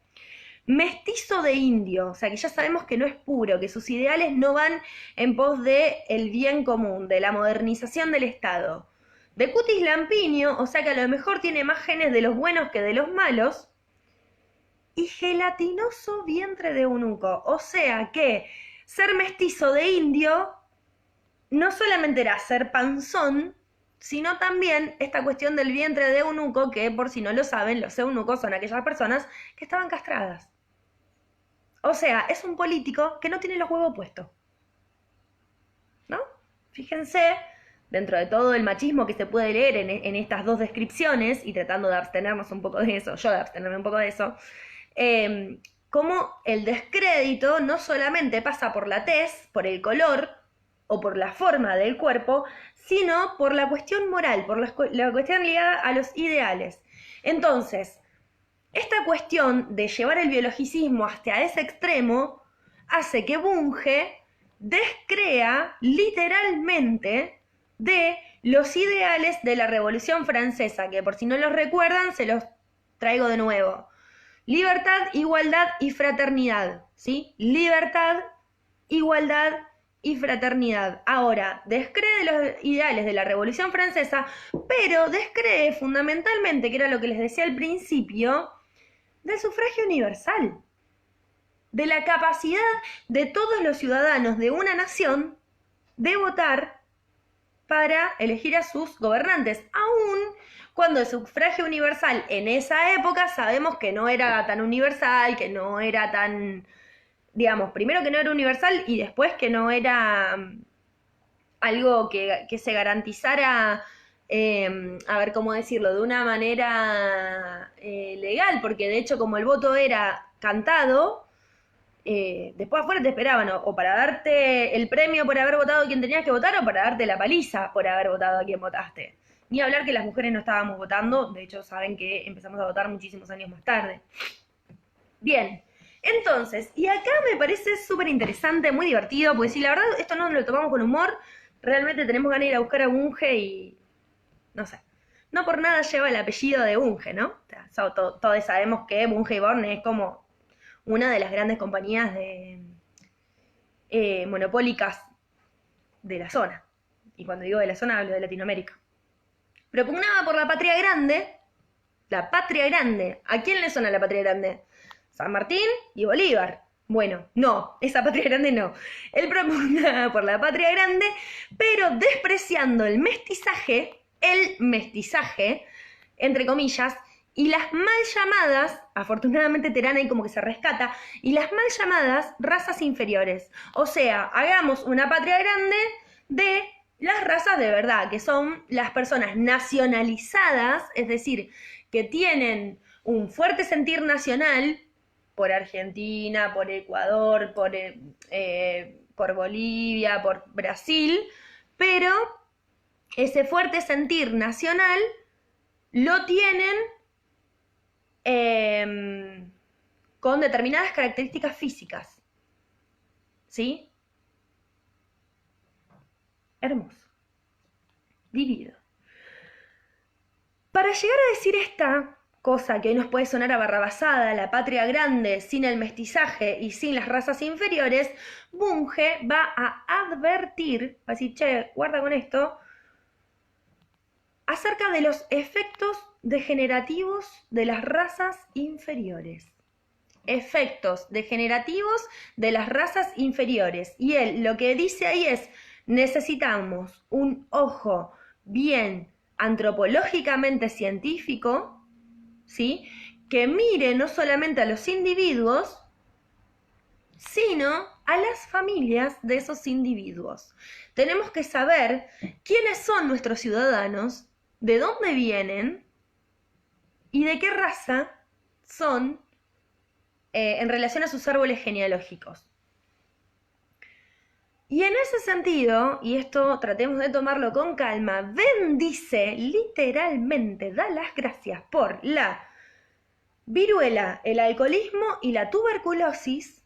Mestizo de indio, o sea que ya sabemos que no es puro, que sus ideales no van en pos de el bien común, de la modernización del Estado. De cutis lampiño, o sea que a lo mejor tiene más genes de los buenos que de los malos. Y gelatinoso vientre de eunuco, o sea que ser mestizo de indio no solamente era ser panzón, sino también esta cuestión del vientre de eunuco, que por si no lo saben, los eunucos son aquellas personas que estaban castradas. O sea, es un político que no tiene los huevos puestos. ¿No? Fíjense, dentro de todo el machismo que se puede leer en estas dos descripciones, y tratando de abstenernos un poco de eso, yo de abstenerme un poco de eso, cómo el descrédito no solamente pasa por la tez, por el color o por la forma del cuerpo, sino por la cuestión moral, por la cuestión ligada a los ideales. Entonces, esta cuestión de llevar el biologicismo hasta ese extremo hace que Bunge descrea literalmente de los ideales de la Revolución Francesa, que por si no los recuerdan, se los traigo de nuevo. Libertad, igualdad y fraternidad, ¿sí? Libertad, igualdad y fraternidad. Ahora, descree los ideales de la Revolución Francesa, pero descree fundamentalmente, que era lo que les decía al principio, del sufragio universal, de la capacidad de todos los ciudadanos de una nación de votar para elegir a sus gobernantes, aún cuando el sufragio universal en esa época sabemos que no era tan universal, que no era tan, digamos, primero que no era universal y después que no era algo que se garantizara, a ver cómo decirlo, de una manera legal, porque de hecho como el voto era cantado, después afuera te esperaban o para darte el premio por haber votado a quien tenías que votar o para darte la paliza por haber votado a quien votaste. Ni hablar que las mujeres no estábamos votando, de hecho saben que empezamos a votar muchísimos años más tarde. Bien, entonces, y acá me parece súper interesante, muy divertido, porque si la verdad esto no lo tomamos con humor, realmente tenemos ganas de ir a buscar a Bunge y, no sé, no por nada lleva el apellido de Bunge, ¿no? O sea, todos sabemos que Bunge y Born es como una de las grandes compañías de monopólicas de la zona. Y cuando digo de la zona hablo de Latinoamérica. Propugnada por la Patria Grande. La Patria Grande. ¿A quién le suena la Patria Grande? San Martín y Bolívar. Bueno, no, esa Patria Grande no. Él propugnaba por la Patria Grande, pero despreciando el mestizaje, entre comillas, y las mal llamadas, afortunadamente Terán ahí como que se rescata, y las mal llamadas razas inferiores. O sea, hagamos una patria grande de las razas de verdad, que son las personas nacionalizadas, es decir, que tienen un fuerte sentir nacional por Argentina, por Ecuador, por Bolivia, por Brasil, pero ese fuerte sentir nacional lo tienen con determinadas características físicas. ¿Sí? Hermoso. Vivido. Para llegar a decir esta cosa que hoy nos puede sonar a barrabasada, la patria grande sin el mestizaje y sin las razas inferiores, Bunge va a advertir, va a decir, che, guarda con esto, acerca de los efectos degenerativos de las razas inferiores. Efectos degenerativos de las razas inferiores. Y él lo que dice ahí es, necesitamos un ojo bien antropológicamente científico, ¿sí?, que mire no solamente a los individuos, sino a las familias de esos individuos. Tenemos que saber quiénes son nuestros ciudadanos, de dónde vienen y de qué raza son en relación a sus árboles genealógicos. Y en ese sentido, y esto tratemos de tomarlo con calma, bendice literalmente, da las gracias por la viruela, el alcoholismo y la tuberculosis,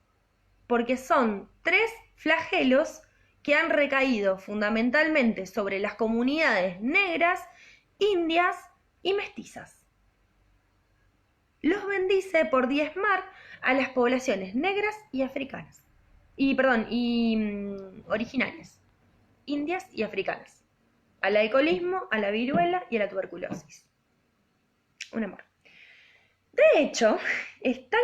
porque son 3 flagelos que han recaído fundamentalmente sobre las comunidades negras, indias y mestizas. Los bendice por diezmar a las poblaciones negras y africanas. Originarias, indias y africanas. Al alcoholismo, a la viruela y a la tuberculosis. Un amor. De hecho, es tan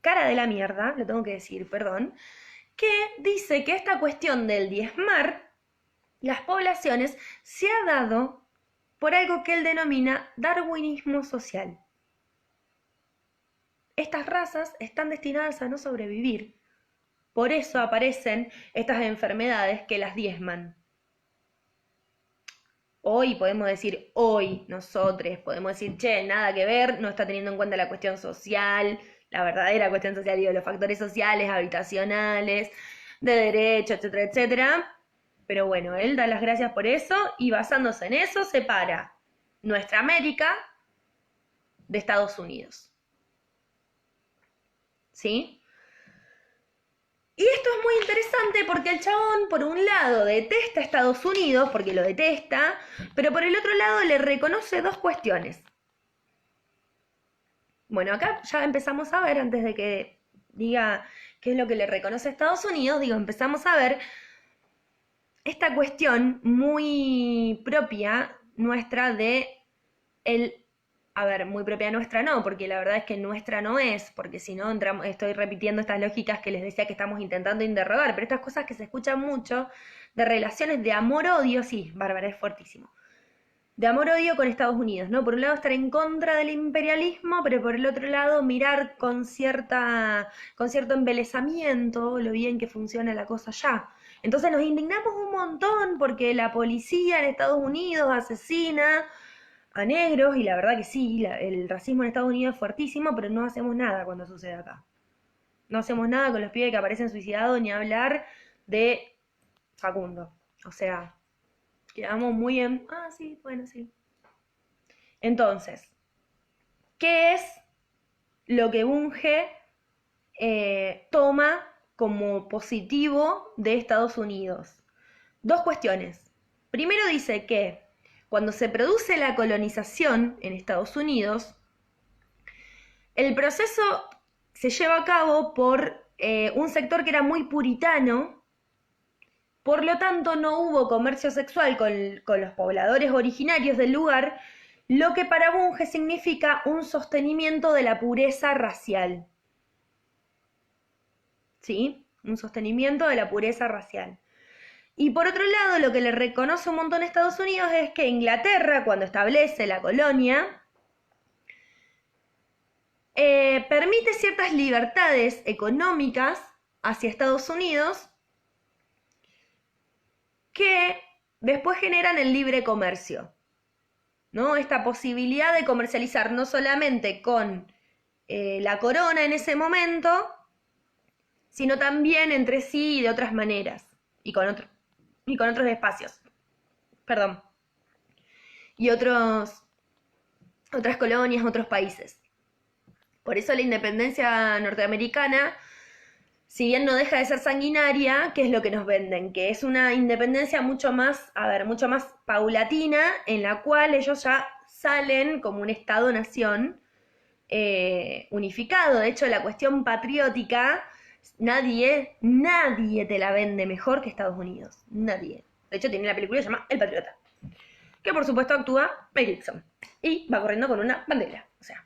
cara de la mierda, lo tengo que decir, perdón, que dice que esta cuestión del diezmar las poblaciones se ha dado por algo que él denomina darwinismo social. Estas razas están destinadas a no sobrevivir. Por eso aparecen estas enfermedades que las diezman. Hoy podemos decir, nosotros podemos decir, che, nada que ver, no está teniendo en cuenta la cuestión social, la verdadera cuestión social, los factores sociales, habitacionales, de derecho, etcétera, etcétera. Pero bueno, él da las gracias por eso y basándose en eso separa nuestra América de Estados Unidos. ¿Sí? Y esto es muy interesante porque el chabón, por un lado, detesta a Estados Unidos, porque lo detesta, pero por el otro lado le reconoce 2 cuestiones. Bueno, acá ya empezamos a ver, antes de que diga qué es lo que le reconoce a Estados Unidos, empezamos a ver esta cuestión muy propia nuestra de muy propia nuestra no, porque la verdad es que nuestra no es, porque si no estoy repitiendo estas lógicas que les decía que estamos intentando interrogar, pero estas cosas que se escuchan mucho de relaciones de amor-odio, sí, Bárbara, es fuertísimo, de amor-odio con Estados Unidos, ¿no? Por un lado estar en contra del imperialismo, pero por el otro lado mirar con cierto embelesamiento lo bien que funciona la cosa allá. Entonces nos indignamos un montón porque la policía en Estados Unidos asesina a negros, y la verdad que sí, el racismo en Estados Unidos es fuertísimo, pero no hacemos nada cuando sucede acá. No hacemos nada con los pibes que aparecen suicidados, ni hablar de Facundo. O sea, quedamos muy en, sí, bueno, sí. Entonces, ¿qué es lo que Bunge toma como positivo de Estados Unidos? 2 cuestiones. Primero dice que cuando se produce la colonización en Estados Unidos, el proceso se lleva a cabo por un sector que era muy puritano, por lo tanto no hubo comercio sexual con los pobladores originarios del lugar, lo que para Bunge significa un sostenimiento de la pureza racial. ¿Sí? Un sostenimiento de la pureza racial. Y por otro lado, lo que le reconoce un montón a Estados Unidos es que Inglaterra, cuando establece la colonia, permite ciertas libertades económicas hacia Estados Unidos que después generan el libre comercio, ¿no? Esta posibilidad de comercializar no solamente con la corona en ese momento, sino también entre sí y de otras maneras, y con otros espacios, perdón, y otras colonias, otros países. Por eso la independencia norteamericana, si bien no deja de ser sanguinaria, ¿qué es lo que nos venden? Que es una independencia mucho más paulatina, en la cual ellos ya salen como un Estado-nación unificado. De hecho, la cuestión patriótica, nadie te la vende mejor que Estados Unidos. Nadie. De hecho, tiene la película que se llama El Patriota, que por supuesto actúa Mel Gibson. Y va corriendo con una bandera. O sea,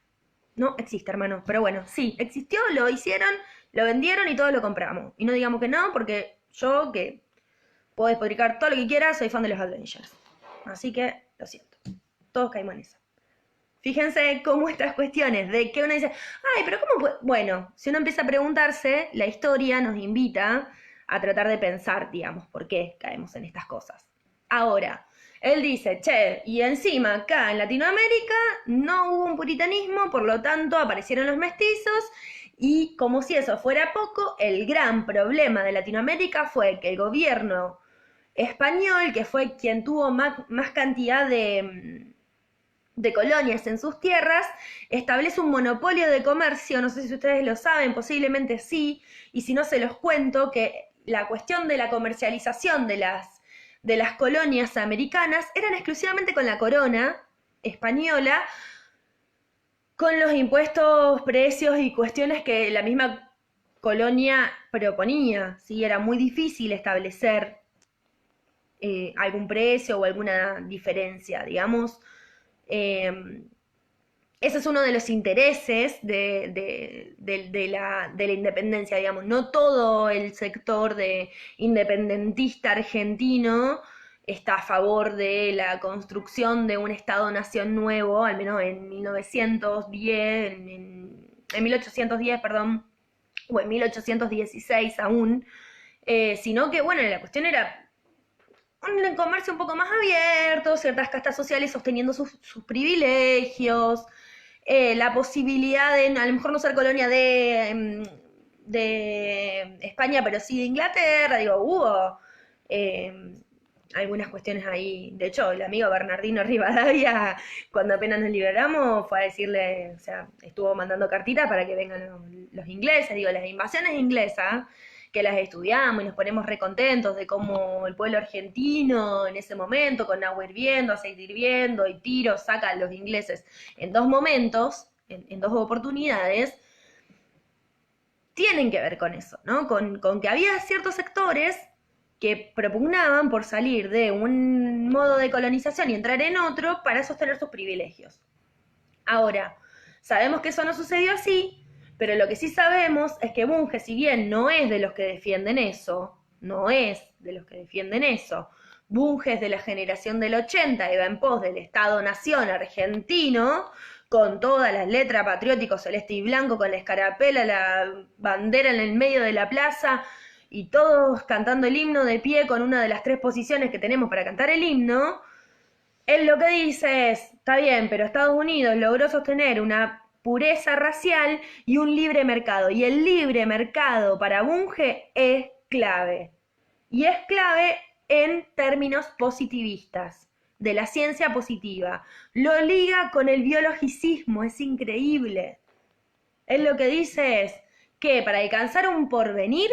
no existe, hermano. Pero bueno, sí, existió, lo hicieron, lo vendieron y todos lo compramos. Y no digamos que no, porque yo, que puedo despotricar todo lo que quiera, soy fan de los Avengers. Así que, lo siento. Todos caímos en eso. Fíjense cómo estas cuestiones de que uno dice, ay, pero ¿cómo puede? Bueno, si uno empieza a preguntarse, la historia nos invita a tratar de pensar, digamos, por qué caemos en estas cosas. Ahora, él dice, che, y encima acá en Latinoamérica no hubo un puritanismo, por lo tanto aparecieron los mestizos, y como si eso fuera poco, el gran problema de Latinoamérica fue que el gobierno español, que fue quien tuvo más cantidad de colonias en sus tierras, establece un monopolio de comercio, no sé si ustedes lo saben, posiblemente sí, y si no se los cuento, que la cuestión de la comercialización de las colonias americanas eran exclusivamente con la corona española, con los impuestos, precios y cuestiones que la misma colonia proponía, ¿sí? Era muy difícil establecer algún precio o alguna diferencia, digamos. Ese es uno de los intereses de la independencia, digamos. No todo el sector de independentista argentino está a favor de la construcción de un Estado-nación nuevo, al menos en 1910, en 1810, perdón, o en 1816 aún, sino que, bueno, la cuestión era un comercio un poco más abierto, ciertas castas sociales sosteniendo sus privilegios, la posibilidad de a lo mejor no ser colonia de España, pero sí de Inglaterra, digo, hubo eh, algunas cuestiones ahí. De hecho, el amigo Bernardino Rivadavia, cuando apenas nos liberamos, fue a decirle, o sea, estuvo mandando cartitas para que vengan los ingleses, digo, las invasiones inglesas, que las estudiamos y nos ponemos recontentos de cómo el pueblo argentino en ese momento, con agua hirviendo, aceite hirviendo y tiros, saca a los ingleses en dos momentos, en dos oportunidades, tienen que ver con eso, ¿no? Con que había ciertos sectores que propugnaban por salir de un modo de colonización y entrar en otro para sostener sus privilegios. Ahora, sabemos que eso no sucedió así, pero lo que sí sabemos es que Bunge, si bien no es de los que defienden eso, no es de los que defienden eso, Bunge es de la generación del 80 y va en pos del Estado-Nación argentino, con todas las letras patriótico celeste y blanco, con la escarapela, la bandera en el medio de la plaza, y todos cantando el himno de pie con una de las tres posiciones que tenemos para cantar el himno. Él lo que dice es, está bien, pero Estados Unidos logró sostener una pureza racial y un libre mercado. Y el libre mercado para Bunge es clave. Y es clave en términos positivistas, de la ciencia positiva. Lo liga con el biologicismo, es increíble. Él lo que dice es que para alcanzar un porvenir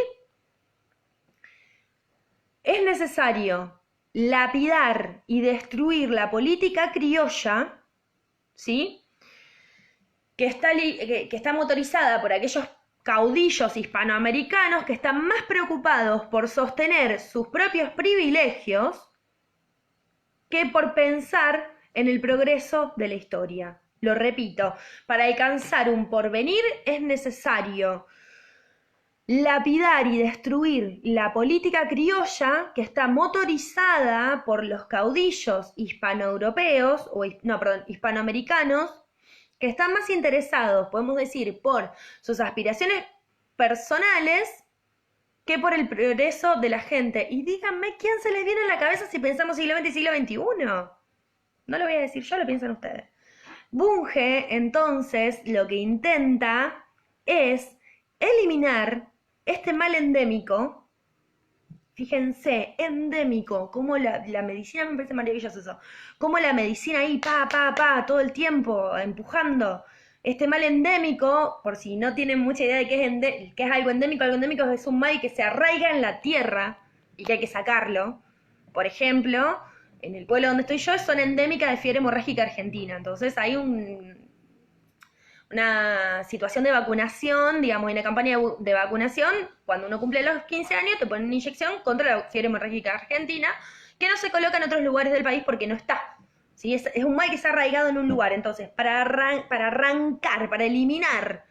es necesario lapidar y destruir la política criolla, ¿sí? Que está motorizada por aquellos caudillos hispanoamericanos que están más preocupados por sostener sus propios privilegios que por pensar en el progreso de la historia. Lo repito, para alcanzar un porvenir es necesario lapidar y destruir la política criolla que está motorizada por los caudillos hispanoeuropeos, hispanoamericanos, que están más interesados, podemos decir, por sus aspiraciones personales que por el progreso de la gente. Y díganme, ¿quién se les viene a la cabeza si pensamos siglo XX y siglo XXI? No lo voy a decir yo, lo piensan ustedes. Bunge, entonces, lo que intenta es eliminar este mal endémico. Fíjense, endémico, como la medicina, me parece maravilloso eso, como la medicina ahí, todo el tiempo, empujando. Este mal endémico, por si no tienen mucha idea de qué es algo endémico es un mal que se arraiga en la tierra y que hay que sacarlo. Por ejemplo, en el pueblo donde estoy yo son endémicas de fiebre hemorrágica argentina, entonces hay una situación de vacunación, digamos, una campaña de vacunación, cuando uno cumple los 15 años te ponen una inyección contra la fiebre hemorrágica argentina, que no se coloca en otros lugares del país porque no está. ¿Sí? Es un mal que se ha arraigado en un lugar. Entonces, para arrancar, para eliminar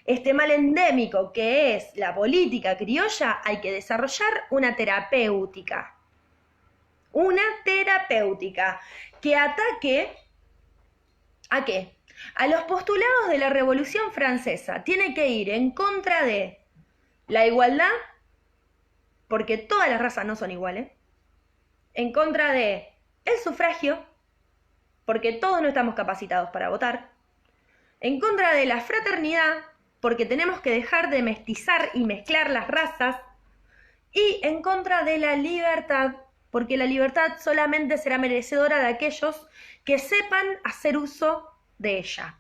este mal endémico que es la política criolla, hay que desarrollar una terapéutica. Una terapéutica que ataque ¿a qué? A los postulados de la Revolución Francesa tiene que ir en contra de la igualdad, porque todas las razas no son iguales, en contra de el sufragio, porque todos no estamos capacitados para votar, en contra de la fraternidad, porque tenemos que dejar de mestizar y mezclar las razas, y en contra de la libertad, porque la libertad solamente será merecedora de aquellos que sepan hacer uso de ella.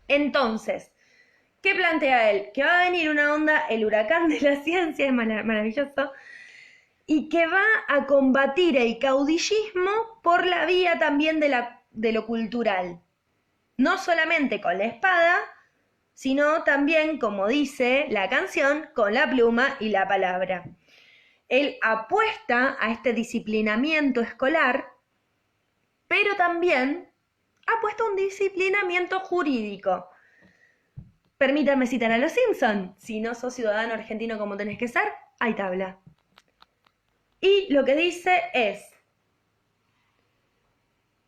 Entonces, ¿qué plantea él? Que va a venir una onda, el huracán de la ciencia, es maravilloso, y que va a combatir el caudillismo por la vía también de lo cultural. No solamente con la espada, sino también, como dice la canción, con la pluma y la palabra. Él apuesta a este disciplinamiento escolar, pero también apuesta a un disciplinamiento jurídico. Permítanme citar a los Simpson. Si no sos ciudadano argentino como tenés que ser, hay tabla. Y lo que dice es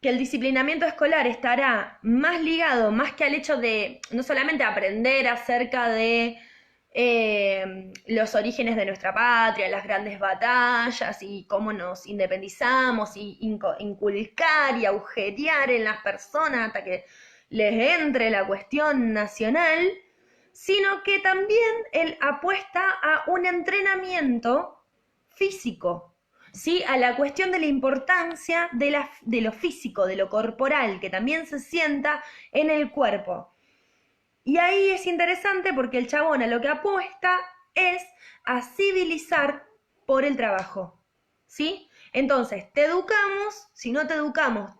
que el disciplinamiento escolar estará más ligado, más que al hecho de no solamente aprender acerca de los orígenes de nuestra patria, las grandes batallas y cómo nos independizamos y inculcar y agujerear en las personas hasta que les entre la cuestión nacional, sino que también él apuesta a un entrenamiento físico, ¿sí? A la cuestión de la importancia de lo físico, de lo corporal, que también se sienta en el cuerpo. Y ahí es interesante porque el chabón a lo que apuesta es a civilizar por el trabajo, ¿sí? Entonces, te educamos, si no te educamos,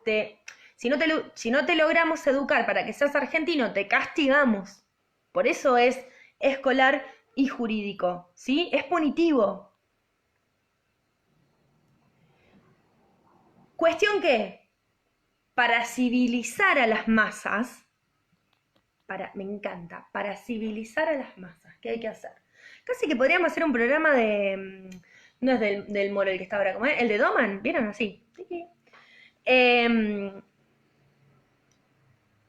si no te logramos educar para que seas argentino, te castigamos. Por eso es escolar y jurídico, ¿sí? Es punitivo. Cuestión que, para civilizar a las masas, me encanta, para civilizar a las masas, ¿qué hay que hacer? Casi que podríamos hacer un programa de, no es del Moro el que está ahora, como el de Doman, ¿vieron así?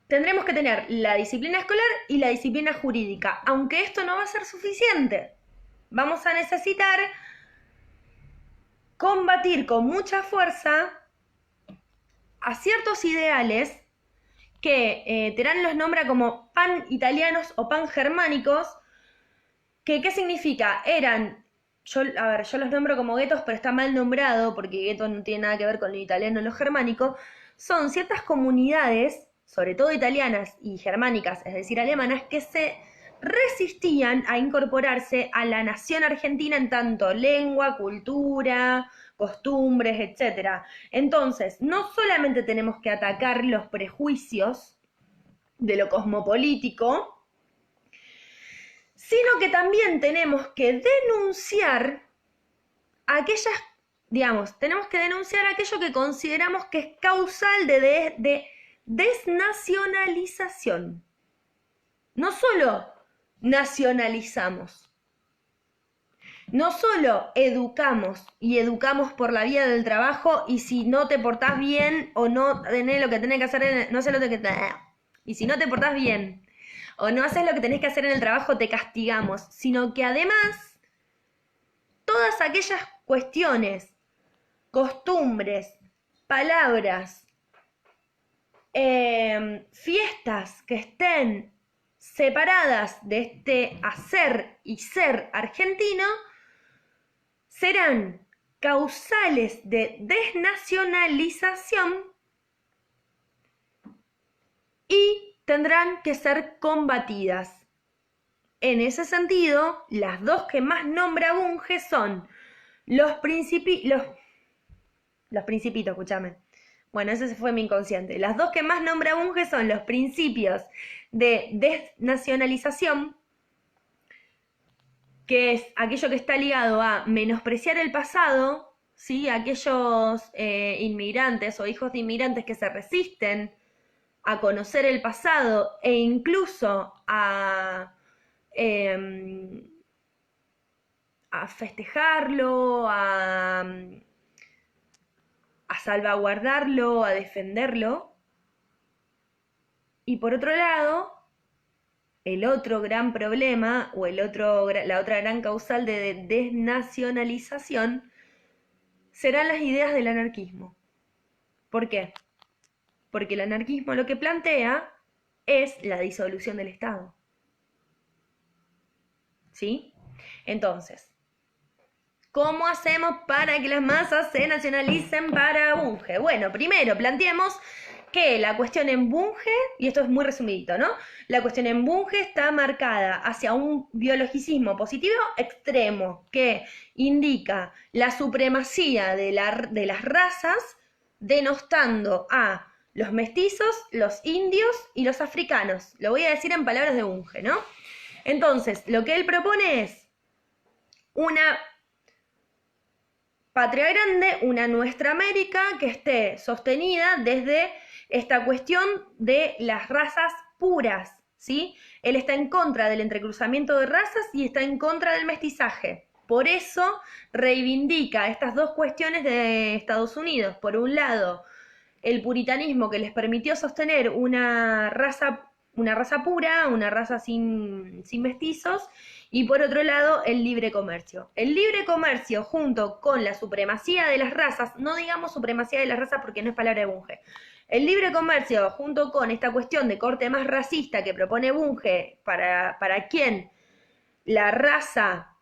Tendremos que tener la disciplina escolar y la disciplina jurídica, aunque esto no va a ser suficiente. Vamos a necesitar combatir con mucha fuerza a ciertos ideales que Terán los nombra como pan-italianos o pan-germánicos, que ¿qué significa? Yo los nombro como guetos, pero está mal nombrado, porque gueto no tiene nada que ver con lo italiano o lo germánico, son ciertas comunidades, sobre todo italianas y germánicas, es decir, alemanas, que se resistían a incorporarse a la nación argentina en tanto lengua, cultura, costumbres, etc. Entonces, no solamente tenemos que atacar los prejuicios de lo cosmopolítico, sino que también tenemos que denunciar tenemos que denunciar aquello que consideramos que es causal de desnacionalización. No solo nacionalizamos, no solo educamos y educamos por la vía del trabajo y si no te portás bien o no tenés lo que tenés que hacer, no sé lo que y si no te portás bien o no haces lo que tenés que hacer en el trabajo te castigamos, sino que además todas aquellas cuestiones, costumbres, palabras, fiestas que estén separadas de este hacer y ser argentino, serán causales de desnacionalización y tendrán que ser combatidas. En ese sentido, las dos que más nombra Bunge son los principitos, escúchame. Bueno, ese fue mi inconsciente. Las dos que más nombra Bunge son los principios de desnacionalización, que es aquello que está ligado a menospreciar el pasado, ¿sí? Aquellos inmigrantes o hijos de inmigrantes que se resisten a conocer el pasado e incluso a festejarlo, a salvaguardarlo, a defenderlo. Y por otro lado, el otro gran problema o la otra gran causal de desnacionalización serán las ideas del anarquismo. ¿Por qué? Porque el anarquismo lo que plantea es la disolución del Estado. ¿Sí? Entonces, ¿cómo hacemos para que las masas se nacionalicen para Bunge? Bueno, primero planteemos que la cuestión en Bunge, y esto es muy resumidito, ¿no? La cuestión en Bunge está marcada hacia un biologicismo positivo extremo que indica la supremacía de las razas, denostando a los mestizos, los indios y los africanos. Lo voy a decir en palabras de Bunge, ¿no? Entonces, lo que él propone es una patria grande, una nuestra América que esté sostenida desde esta cuestión de las razas puras, ¿sí? Él está en contra del entrecruzamiento de razas y está en contra del mestizaje. Por eso reivindica estas dos cuestiones de Estados Unidos. Por un lado, el puritanismo que les permitió sostener una raza pura, una raza sin mestizos, y por otro lado el libre comercio. El libre comercio junto con la supremacía de las razas, no digamos supremacía de las razas porque no es palabra de Bunge, el libre comercio junto con esta cuestión de corte más racista que propone Bunge, para quien la raza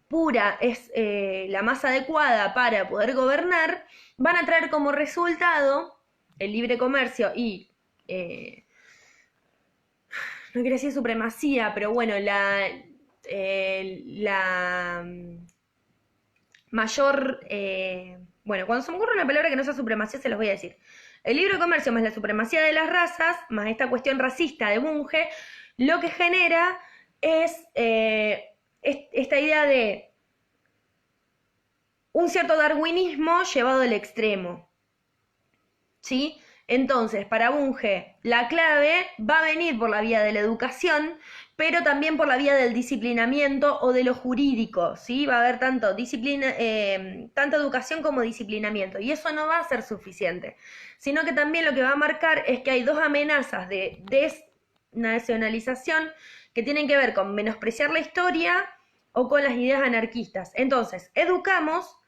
pura es la más adecuada para poder gobernar, van a traer como resultado el libre comercio y no quiero decir supremacía, pero bueno, la mayor, bueno, cuando se me ocurre una palabra que no sea supremacía se los voy a decir. El libre comercio más la supremacía de las razas, más esta cuestión racista de Bunge, lo que genera es esta idea de un cierto darwinismo llevado al extremo, ¿sí? Entonces, para Bunge, la clave va a venir por la vía de la educación, pero también por la vía del disciplinamiento o de lo jurídico, ¿sí? Va a haber tanto educación como disciplinamiento, y eso no va a ser suficiente, sino que también lo que va a marcar es que hay dos amenazas de desnacionalización que tienen que ver con menospreciar la historia o con las ideas anarquistas. Entonces, educamos,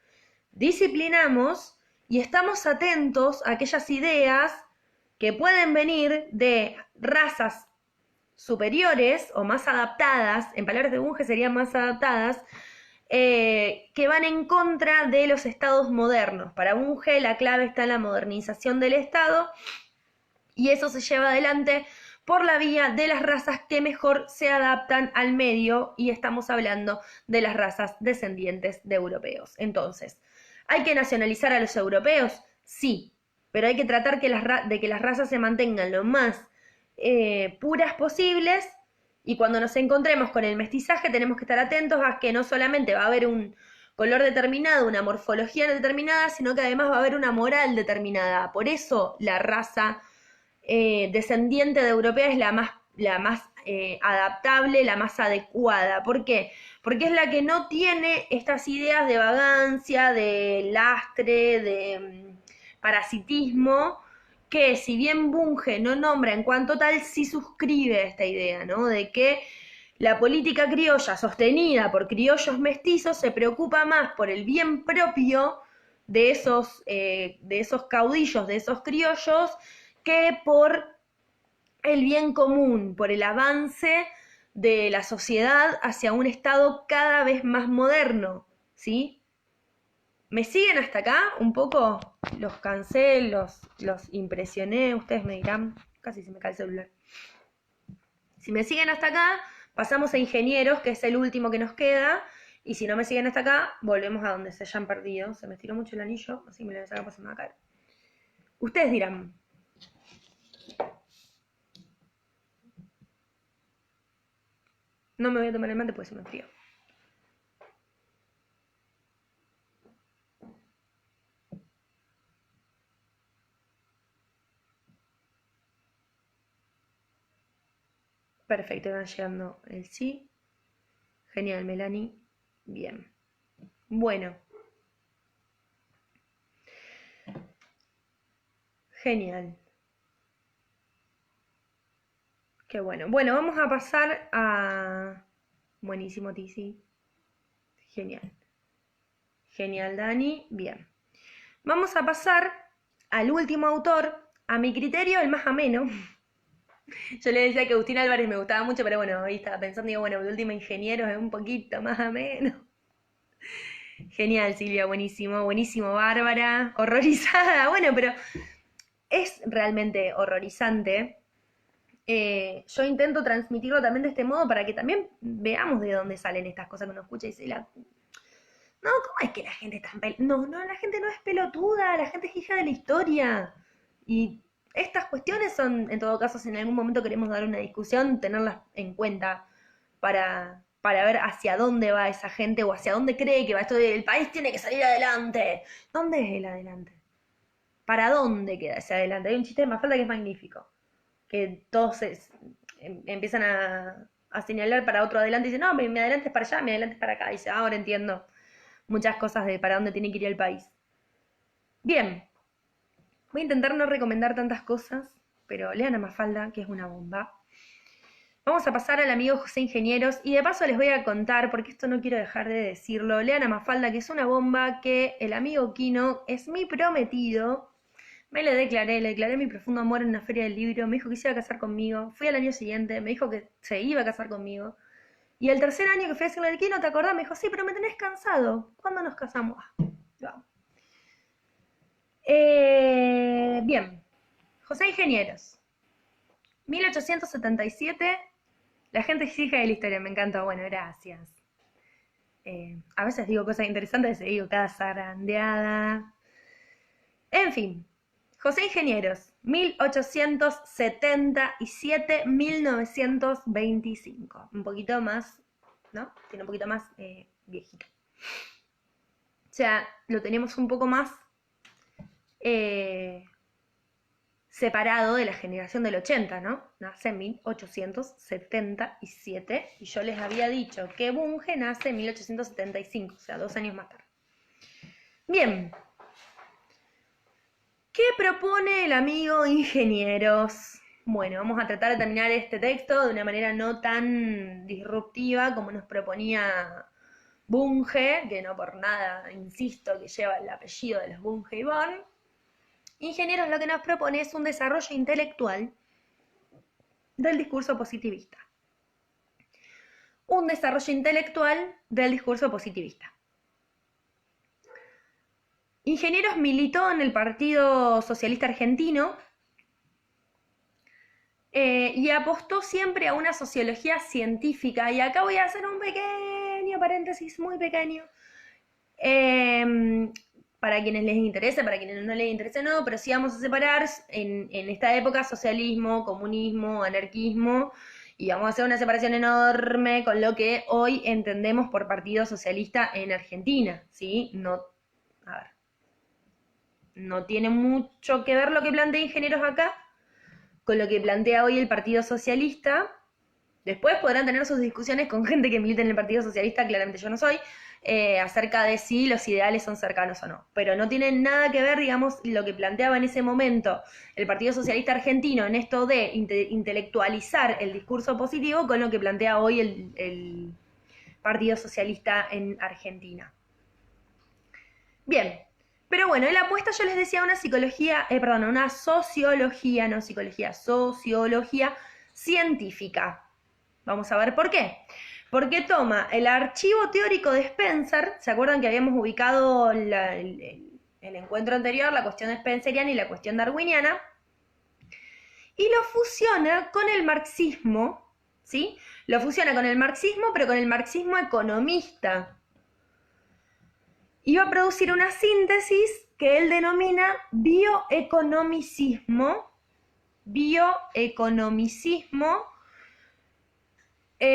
disciplinamos y estamos atentos a aquellas ideas que pueden venir de razas superiores o más adaptadas, en palabras de Bunge serían más adaptadas, que van en contra de los estados modernos. Para Bunge la clave está en la modernización del Estado y eso se lleva adelante por la vía de las razas que mejor se adaptan al medio, y estamos hablando de las razas descendientes de europeos. Entonces, ¿hay que nacionalizar a los europeos? Sí, pero hay que tratar de que las razas se mantengan lo más puras posibles, y cuando nos encontremos con el mestizaje tenemos que estar atentos a que no solamente va a haber un color determinado, una morfología determinada, sino que además va a haber una moral determinada. Por eso la raza descendiente de europea es la más adaptable, la más adecuada. ¿Por qué? Porque es la que no tiene estas ideas de vagancia, de lastre, de parasitismo, que si bien Bunge no nombra en cuanto tal, sí suscribe esta idea, ¿no? De que la política criolla sostenida por criollos mestizos se preocupa más por el bien propio de esos caudillos, de esos criollos, que por el bien común, por el avance de la sociedad hacia un Estado cada vez más moderno, ¿sí? ¿Me siguen hasta acá? Un poco los cansé, los impresioné, ustedes me dirán, casi se me cae el celular. Si me siguen hasta acá, pasamos a ingenieros, que es el último que nos queda, y si no me siguen hasta acá, volvemos a donde se hayan perdido. Se me estiró mucho el anillo, así me lo voy a sacar, pues se me va a caer. Ustedes dirán. No me voy a tomar el mate porque se me enfrió. Perfecto, van llegando el sí. Genial, Melanie. Bien. Bueno. Genial. Qué bueno. Bueno, vamos a pasar a... Buenísimo, Tizi. Genial. Genial, Dani. Bien. Vamos a pasar al último autor, a mi criterio, el más ameno. Yo le decía que Agustín Álvarez me gustaba mucho, pero bueno, hoy estaba pensando, digo, bueno, el último ingeniero es un poquito más ameno. Genial, Silvia, buenísimo, buenísimo, Bárbara, horrorizada, bueno, pero es realmente horrorizante. Yo intento transmitirlo también de este modo para que también veamos de dónde salen estas cosas que uno escucha y dice, no, ¿cómo es que la gente es tan No, la gente no es pelotuda, la gente es hija de la historia. Y estas cuestiones son, en todo caso, si en algún momento queremos dar una discusión, tenerlas en cuenta para ver hacia dónde va esa gente o hacia dónde cree que va esto de el país tiene que salir adelante. ¿Dónde es el adelante? ¿Para dónde queda ese adelante? Hay un chiste de Mafalda que es magnífico, que todos empiezan a señalar para otro adelante y dicen, no, mi adelante es para allá, mi adelante es para acá. Y dice, ahora entiendo muchas cosas de para dónde tiene que ir el país. Bien, voy a intentar no recomendar tantas cosas, pero lean a Mafalda, que es una bomba. Vamos a pasar al amigo José Ingenieros, y de paso les voy a contar, porque esto no quiero dejar de decirlo, lean a Mafalda, que es una bomba, que el amigo Kino es mi prometido. Le declaré mi profundo amor en una feria del libro, me dijo que se iba a casar conmigo, fui al año siguiente, me dijo que se iba a casar conmigo, y el tercer año que fui a decirle al Kino, ¿te acordás? Me dijo, sí, pero me tenés cansado, ¿cuándo nos casamos? Vamos. Bien, José Ingenieros, 1877, la gente es hija de la historia, me encanta, bueno, gracias. A veces digo cosas interesantes y digo cada zarandeada. En fin, José Ingenieros, 1877-1925. Un poquito más, ¿no? Tiene un poquito más viejito. O sea, lo tenemos un poco más separado de la generación del 80, ¿no? Nace en 1877 y yo les había dicho que Bunge nace en 1875, o sea, 2 años más tarde. Bien. ¿Qué propone el amigo Ingenieros? Bueno, vamos a tratar de terminar este texto de una manera no tan disruptiva como nos proponía Bunge, que no por nada, insisto, que lleva el apellido de los Bunge y Born. Ingenieros lo que nos propone es un desarrollo intelectual del discurso positivista. Un desarrollo intelectual del discurso positivista. Ingenieros militó en el Partido Socialista Argentino y apostó siempre a una sociología científica. Y acá voy a hacer un pequeño paréntesis, muy pequeño. Para quienes les interese, para quienes no les interese, no, pero sí vamos a separar en esta época socialismo, comunismo, anarquismo, y vamos a hacer una separación enorme con lo que hoy entendemos por Partido Socialista en Argentina, ¿sí? No tiene mucho que ver lo que plantea Ingenieros acá con lo que plantea hoy el Partido Socialista. Después podrán tener sus discusiones con gente que milita en el Partido Socialista, claramente yo no soy, acerca de si los ideales son cercanos o no. Pero no tiene nada que ver, digamos, lo que planteaba en ese momento el Partido Socialista Argentino en esto de intelectualizar el discurso positivo con lo que plantea hoy el Partido Socialista en Argentina. Bien. Pero bueno, él apuesta, yo les decía, una sociología, no psicología, sociología científica. Vamos a ver por qué. Porque toma el archivo teórico de Spencer, ¿se acuerdan que habíamos ubicado el encuentro anterior, la cuestión spenceriana y la cuestión darwiniana? Y lo fusiona con el marxismo, ¿sí? Lo fusiona con el marxismo, pero con el marxismo economista. Y va a producir una síntesis que él denomina bioeconomicismo. Y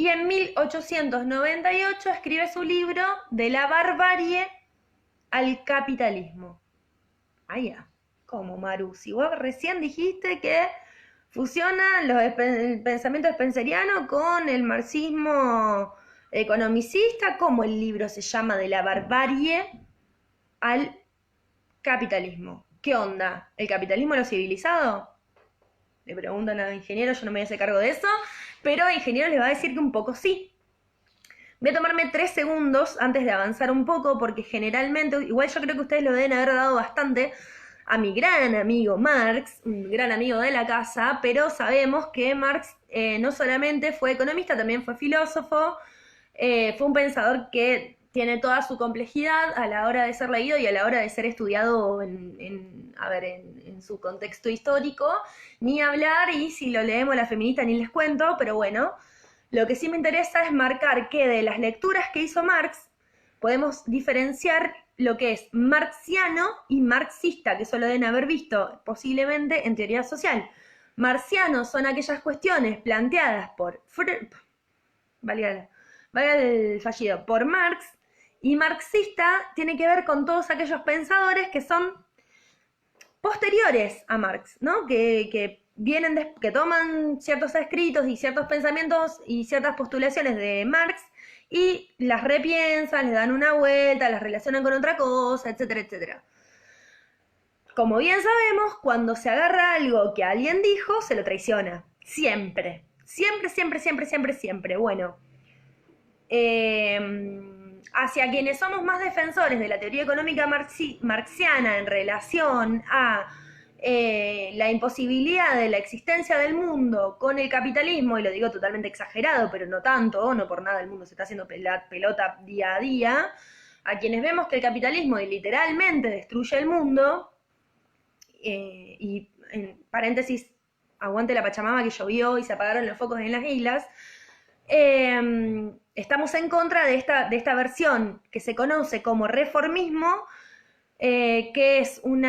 en 1898 escribe su libro De la barbarie al capitalismo. Ah, ya. ¿Cómo, Maru? Si vos recién dijiste que fusiona el pensamiento spenceriano con el marxismo economicista, ¿cómo el libro se llama De la barbarie al capitalismo? ¿Qué onda? ¿El capitalismo lo civilizado? le preguntan a ingenieros, yo no me voy a hacer cargo de eso, pero a ingenieros les va a decir que un poco sí. Voy a tomarme 3 segundos antes de avanzar un poco, porque generalmente, igual yo creo que ustedes lo deben haber dado bastante a mi gran amigo Marx, un gran amigo de la casa, pero sabemos que Marx no solamente fue economista, también fue filósofo, fue un pensador que tiene toda su complejidad a la hora de ser leído y a la hora de ser estudiado en su contexto histórico, ni hablar, y si lo leemos la feminista ni les cuento, pero bueno, lo que sí me interesa es marcar que de las lecturas que hizo Marx podemos diferenciar lo que es marxiano y marxista, que eso lo deben haber visto posiblemente en teoría social. Marxiano son aquellas cuestiones planteadas por valga el fallido, por Marx, y marxista tiene que ver con todos aquellos pensadores que son posteriores a Marx, ¿no? Que vienen que toman ciertos escritos y ciertos pensamientos y ciertas postulaciones de Marx y las repiensan, les dan una vuelta, las relacionan con otra cosa, etcétera, etcétera. Como bien sabemos, cuando se agarra algo que alguien dijo, se lo traiciona. Siempre. Siempre, siempre, siempre, siempre, siempre. Bueno, hacia quienes somos más defensores de la teoría económica marxiana en relación a la imposibilidad de la existencia del mundo con el capitalismo, y lo digo totalmente exagerado, pero no tanto, no por nada el mundo se está haciendo pelota día a día, a quienes vemos que el capitalismo literalmente destruye el mundo, y en paréntesis, aguante la Pachamama que llovió y se apagaron los focos en las islas, estamos en contra de esta versión que se conoce como reformismo, que es un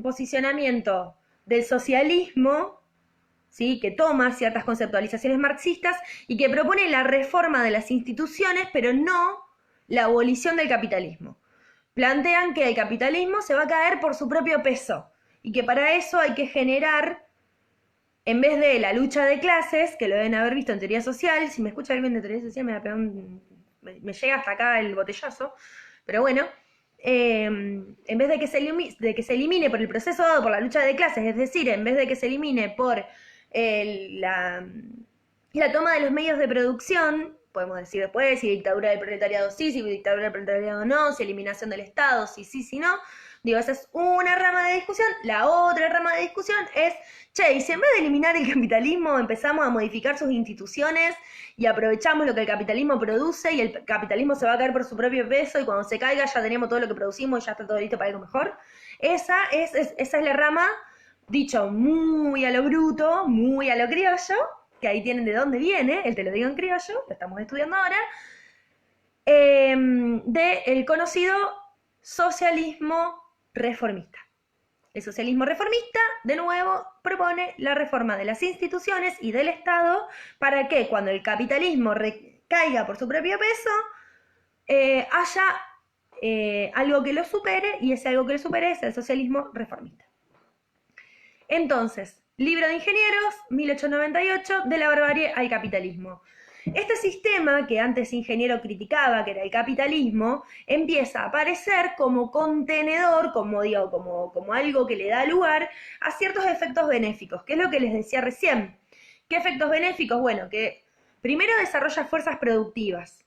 posicionamiento del socialismo, ¿sí? Que toma ciertas conceptualizaciones marxistas y que propone la reforma de las instituciones, pero no la abolición del capitalismo. Plantean que el capitalismo se va a caer por su propio peso y que para eso hay que generar, en vez de la lucha de clases, que lo deben haber visto en teoría social, si me escucha alguien de teoría social me llega hasta acá el botellazo, pero bueno, en vez de que se elimine por el proceso dado por la lucha de clases, es decir, en vez de que se elimine por la toma de los medios de producción, podemos decir después si dictadura del proletariado sí, si dictadura del proletariado no, si eliminación del Estado, si sí, si no. Digo, esa es una rama de discusión. La otra rama de discusión es, che, y si en vez de eliminar el capitalismo empezamos a modificar sus instituciones y aprovechamos lo que el capitalismo produce y el capitalismo se va a caer por su propio peso y cuando se caiga ya tenemos todo lo que producimos y ya está todo listo para algo mejor. Esa es la rama, dicho muy a lo bruto, muy a lo criollo, que ahí tienen de dónde viene, el te lo digo en criollo, lo estamos estudiando ahora, del conocido socialismo reformista. El socialismo reformista, de nuevo, propone la reforma de las instituciones y del Estado para que cuando el capitalismo recaiga por su propio peso, haya algo que lo supere, y ese algo que lo supere es el socialismo reformista. Entonces, Libro de Ingenieros, 1898, De la barbarie al capitalismo. Este sistema que antes Ingeniero criticaba, que era el capitalismo, empieza a aparecer como contenedor, como algo que le da lugar a ciertos efectos benéficos, que es lo que les decía recién. ¿Qué efectos benéficos? Bueno, que primero desarrolla fuerzas productivas,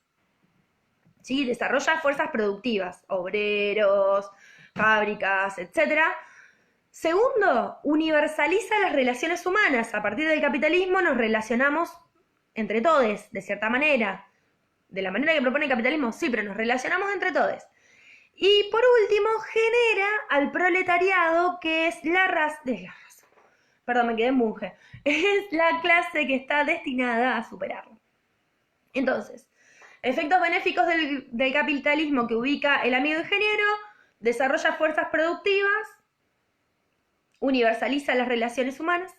¿sí? Desarrolla fuerzas productivas, obreros, fábricas, etcétera. Segundo, universaliza las relaciones humanas. A partir del capitalismo nos relacionamos entre todos, de cierta manera. De la manera que propone el capitalismo, sí, pero nos relacionamos entre todos. Y por último, genera al proletariado, que es la raza. Perdón, me quedé en monje. Es la clase que está destinada a superarlo. Entonces, efectos benéficos del capitalismo que ubica el amigo ingeniero: desarrolla fuerzas productivas, universaliza las relaciones humanas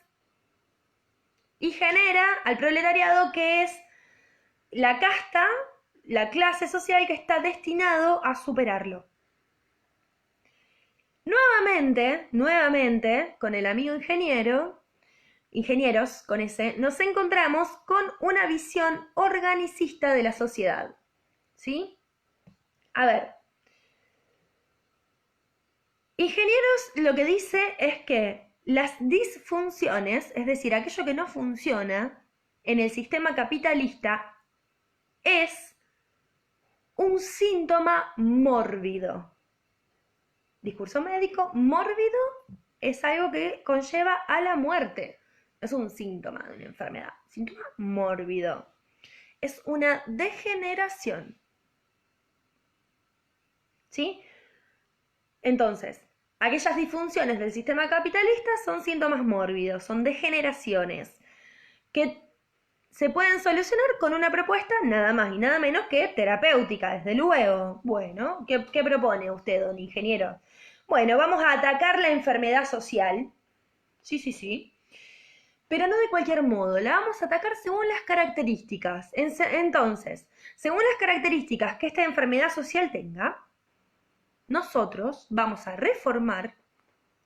y genera al proletariado, que es la casta, la clase social que está destinado a superarlo. Nuevamente, con el amigo ingenieros, con ese, nos encontramos con una visión organicista de la sociedad. ¿Sí? A ver, Ingenieros lo que dice es que Las disfunciones, es decir, aquello que no funciona en el sistema capitalista, es un síntoma mórbido. Discurso médico, mórbido es algo que conlleva a la muerte. No es un síntoma de una enfermedad, síntoma mórbido. Es una degeneración. ¿Sí? Entonces, aquellas disfunciones del sistema capitalista son síntomas mórbidos, son degeneraciones que se pueden solucionar con una propuesta nada más y nada menos que terapéutica, desde luego. Bueno, ¿qué propone usted, don ingeniero? Bueno, vamos a atacar la enfermedad social. Sí. Pero no de cualquier modo, la vamos a atacar según las características. Entonces, según las características que esta enfermedad social tenga, nosotros vamos a reformar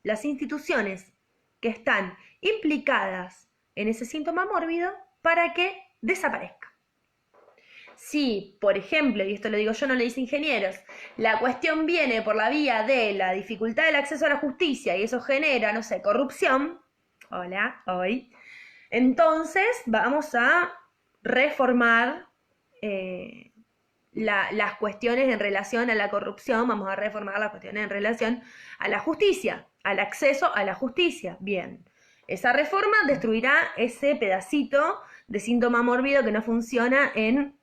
las instituciones que están implicadas en ese síntoma mórbido para que desaparezca. Si, por ejemplo, y esto lo digo yo, no lo dice ingenieros, la cuestión viene por la vía de la dificultad del acceso a la justicia y eso genera, no sé, corrupción, hola, hoy, entonces vamos a reformar las cuestiones en relación a la corrupción, vamos a reformar las cuestiones en relación a la justicia, al acceso a la justicia. Bien, esa reforma destruirá ese pedacito de síntoma mórbido que no funciona en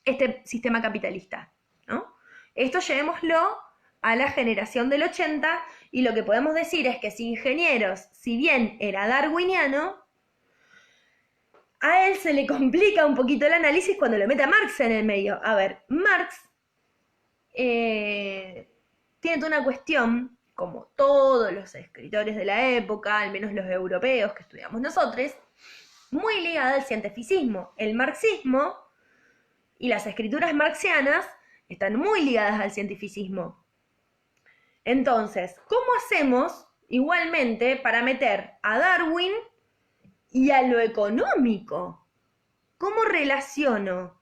este sistema capitalista, ¿no? Esto llevémoslo a la generación del 80 y lo que podemos decir es que si ingenieros, si bien era darwiniano, a él se le complica un poquito el análisis cuando lo mete a Marx en el medio. A ver, Marx tiene toda una cuestión, como todos los escritores de la época, al menos los europeos que estudiamos nosotros, muy ligada al cientificismo. El marxismo y las escrituras marxianas están muy ligadas al cientificismo. Entonces, ¿cómo hacemos igualmente para meter a Darwin y a lo económico? ¿Cómo relaciono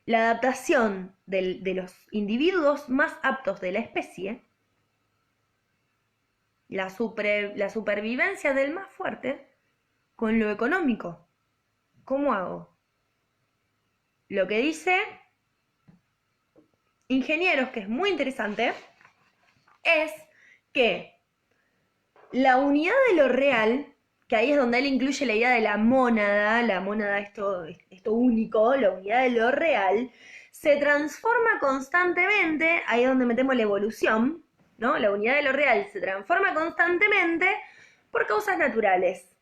la adaptación de los individuos más aptos de la especie, la supervivencia del más fuerte, con lo económico? ¿Cómo hago? Lo que dice ingenieros, que es muy interesante, es que la unidad de lo real, que ahí es donde él incluye la idea de la mónada esto único, la unidad de lo real, se transforma constantemente, ahí es donde metemos la evolución, ¿no? La unidad de lo real se transforma constantemente por causas naturales.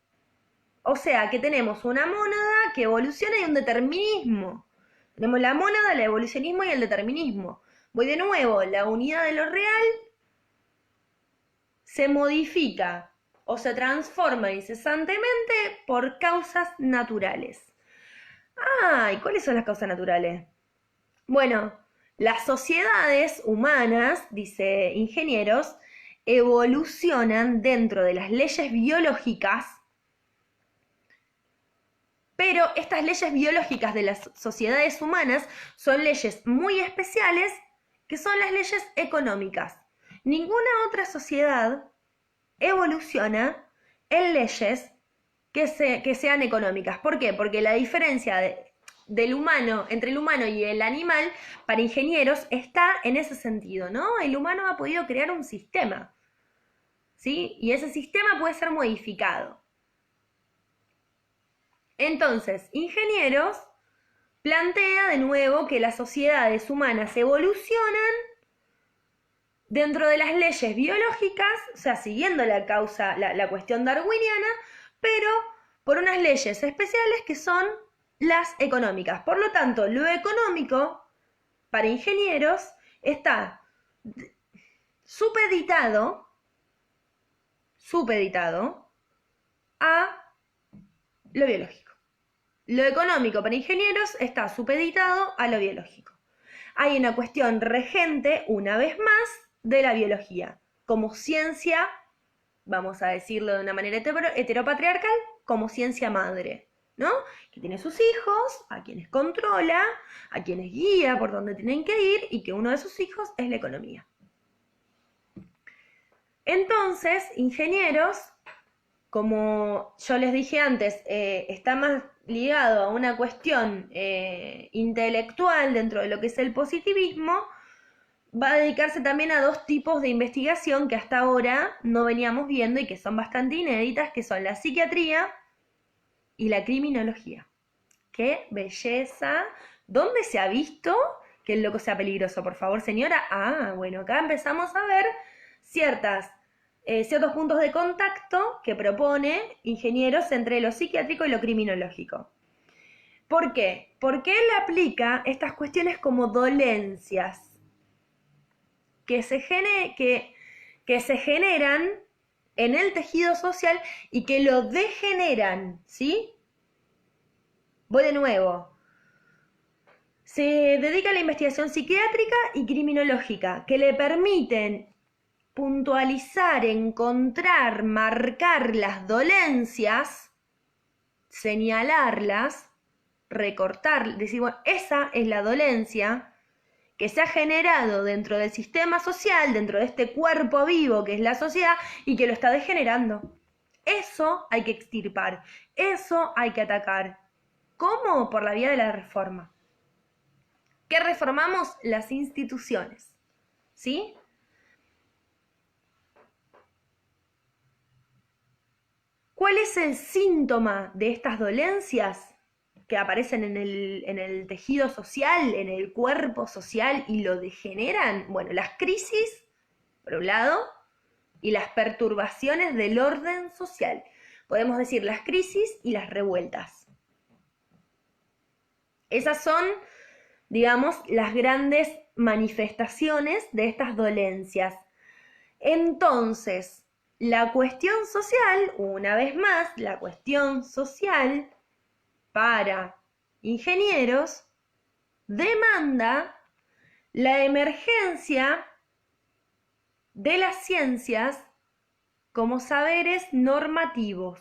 O sea, que tenemos una mónada que evoluciona y un determinismo. Tenemos la mónada, el evolucionismo y el determinismo. Voy de nuevo, la unidad de lo real se modifica o se transforma incesantemente por causas naturales. ¿Y cuáles son las causas naturales? Bueno, las sociedades humanas, dice ingenieros, evolucionan dentro de las leyes biológicas, pero estas leyes biológicas de las sociedades humanas son leyes muy especiales, que son las leyes económicas. Ninguna otra sociedad evoluciona en leyes que sean económicas. ¿Por qué? Porque la diferencia del humano, entre el humano y el animal, para ingenieros, está en ese sentido, ¿no? El humano ha podido crear un sistema, ¿sí? Y ese sistema puede ser modificado. Entonces, ingenieros plantea de nuevo que las sociedades humanas evolucionan dentro de las leyes biológicas, o sea, siguiendo la cuestión darwiniana, pero por unas leyes especiales que son las económicas. Por lo tanto, lo económico, para ingenieros, está supeditado a lo biológico. Lo económico para ingenieros está supeditado a lo biológico. Hay una cuestión regente, una vez más, de la biología, como ciencia, vamos a decirlo de una manera heteropatriarcal, como ciencia madre, ¿no? Que tiene sus hijos, a quienes controla, a quienes guía por dónde tienen que ir, y que uno de sus hijos es la economía. Entonces, ingenieros, como yo les dije antes, está más ligado a una cuestión intelectual dentro de lo que es el positivismo, va a dedicarse también a dos tipos de investigación que hasta ahora no veníamos viendo y que son bastante inéditas, que son la psiquiatría y la criminología. ¡Qué belleza! ¿Dónde se ha visto que el loco sea peligroso? Por favor, señora. Ah, bueno, acá empezamos a ver ciertos puntos de contacto que propone ingenieros entre lo psiquiátrico y lo criminológico. ¿Por qué? Porque él aplica estas cuestiones como dolencias que se generan en el tejido social y que lo degeneran, ¿sí? Voy de nuevo. Se dedica a la investigación psiquiátrica y criminológica, que le permiten puntualizar, encontrar, marcar las dolencias, señalarlas, recortar, decir, bueno, esa es la dolencia que se ha generado dentro del sistema social, dentro de este cuerpo vivo que es la sociedad y que lo está degenerando. Eso hay que extirpar, eso hay que atacar. ¿Cómo? Por la vía de la reforma. ¿Qué reformamos? Las instituciones, ¿sí? ¿Cuál es el síntoma de estas dolencias que aparecen en el tejido social, en el cuerpo social y lo degeneran? Bueno, las crisis, por un lado, y las perturbaciones del orden social. Podemos decir las crisis y las revueltas. Esas son, digamos, las grandes manifestaciones de estas dolencias. Entonces, la cuestión social, una vez más, la cuestión social para ingenieros demanda la emergencia de las ciencias como saberes normativos.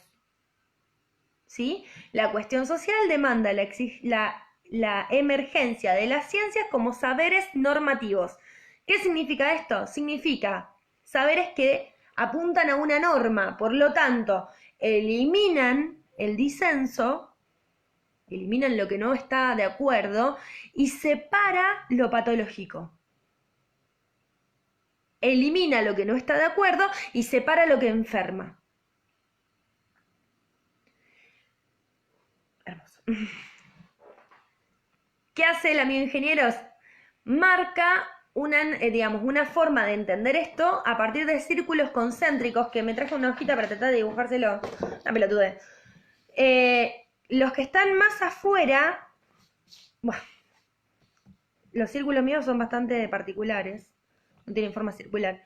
¿Sí? La cuestión social demanda la emergencia de las ciencias como saberes normativos. ¿Qué significa esto? Significa saberes que apuntan a una norma, por lo tanto, eliminan el disenso, eliminan lo que no está de acuerdo y separa lo patológico. Elimina lo que no está de acuerdo y separa lo que enferma. Hermoso. ¿Qué hace el amigo ingenieros? Marca una forma de entender esto a partir de círculos concéntricos, que me traje una hojita para tratar de dibujárselo. Una pelotude. Los que están más afuera, bueno, los círculos míos son bastante particulares, no tienen forma circular.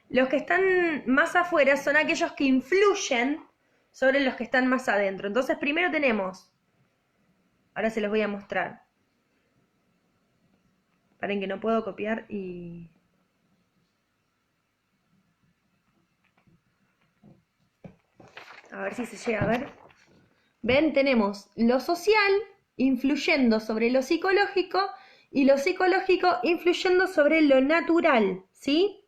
Los que están más afuera son aquellos que influyen sobre los que están más adentro. Entonces primero tenemos, ahora se los voy a mostrar. Paren que no puedo copiar y... A ver si se llega a ver. ¿Ven? Tenemos lo social influyendo sobre lo psicológico y lo psicológico influyendo sobre lo natural, ¿sí?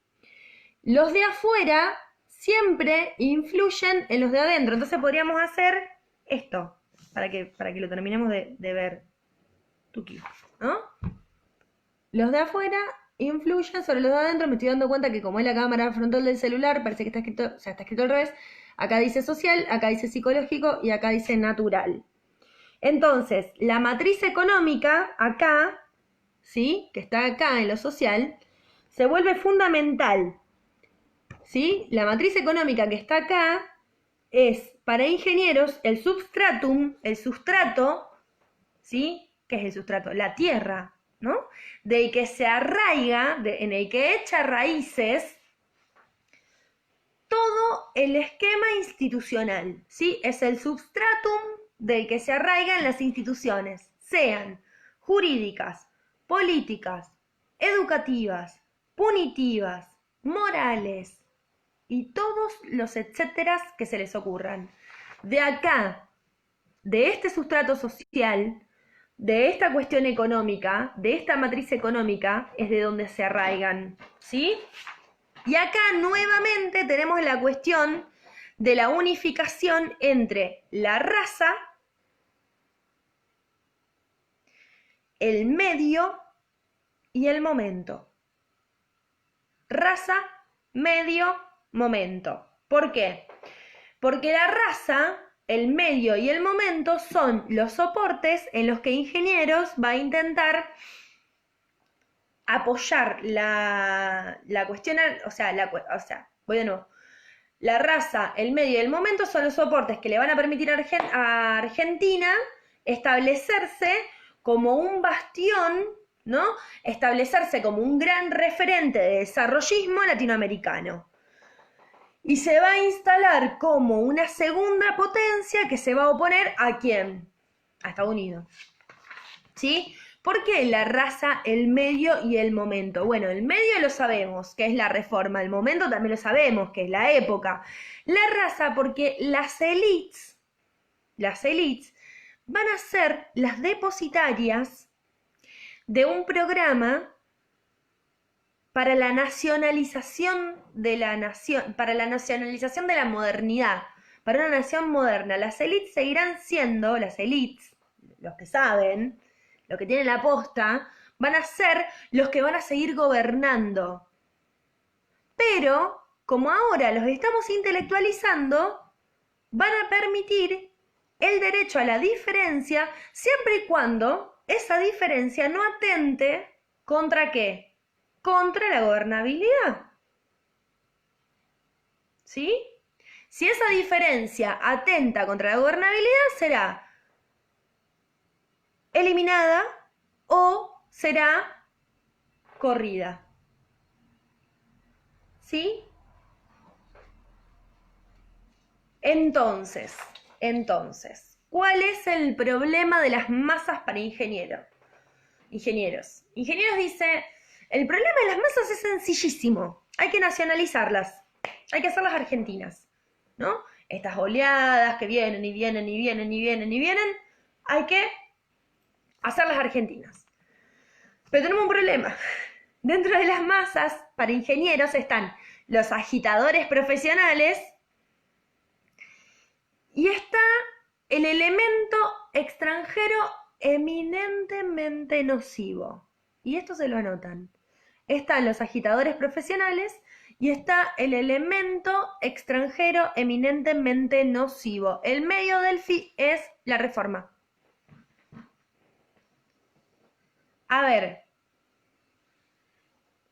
Los de afuera siempre influyen en los de adentro. Entonces podríamos hacer esto, para que lo terminemos de ver, tuki, ¿no? Los de afuera influyen sobre los de adentro. Me estoy dando cuenta que como es la cámara frontal del celular, parece que está escrito, o sea, está escrito al revés. Acá dice social, acá dice psicológico y acá dice natural. Entonces, la matriz económica, acá, ¿sí? Que está acá en lo social, se vuelve fundamental, ¿sí? La matriz económica que está acá es, para ingenieros, el substratum, el sustrato, ¿sí? ¿Qué es el sustrato? La tierra, ¿no? Del que se arraiga, en el que echa raíces todo el esquema institucional, ¿sí? Es el substratum del que se arraiga en las instituciones, sean jurídicas, políticas, educativas, punitivas, morales y todos los etcéteras que se les ocurran. De acá, de este sustrato social, de esta cuestión económica, de esta matriz económica, es de donde se arraigan, ¿sí? Y acá nuevamente tenemos la cuestión de la unificación entre la raza, el medio y el momento. Raza, medio, momento. ¿Por qué? Porque la raza, el medio y el momento son los soportes en los que Ingenieros va a intentar apoyar la cuestión, voy de nuevo. La raza, el medio y el momento son los soportes que le van a permitir a Argentina establecerse como un bastión, ¿no? Establecerse como un gran referente de desarrollismo latinoamericano. Y se va a instalar como una segunda potencia que se va a oponer ¿a quién? A Estados Unidos. ¿Sí? ¿Por qué la raza, el medio y el momento? Bueno, el medio lo sabemos, que es la reforma. El momento también lo sabemos, que es la época. La raza, porque las élites van a ser las depositarias de un programa para la nacionalización de la nación, para la nacionalización de la modernidad, para una nación moderna. Las élites seguirán siendo, las élites, los que saben, los que tienen la posta, van a ser los que van a seguir gobernando. Pero, como ahora los estamos intelectualizando, van a permitir el derecho a la diferencia siempre y cuando esa diferencia no atente ¿contra qué? Contra la gobernabilidad. ¿Sí? Si esa diferencia atenta contra la gobernabilidad, será eliminada o será corrida. ¿Sí? Entonces, ¿cuál es el problema de las masas para ingenieros? Ingenieros dice, el problema de las masas es sencillísimo, hay que nacionalizarlas, hay que hacerlas argentinas, ¿no? Estas oleadas que vienen y vienen y vienen y vienen y vienen, hay que hacerlas argentinas. Pero tenemos un problema. Dentro de las masas, para ingenieros, están los agitadores profesionales y está el elemento extranjero eminentemente nocivo. Y esto se lo anotan. Están los agitadores profesionales y está el elemento extranjero eminentemente nocivo. El medio del FI es la reforma. A ver,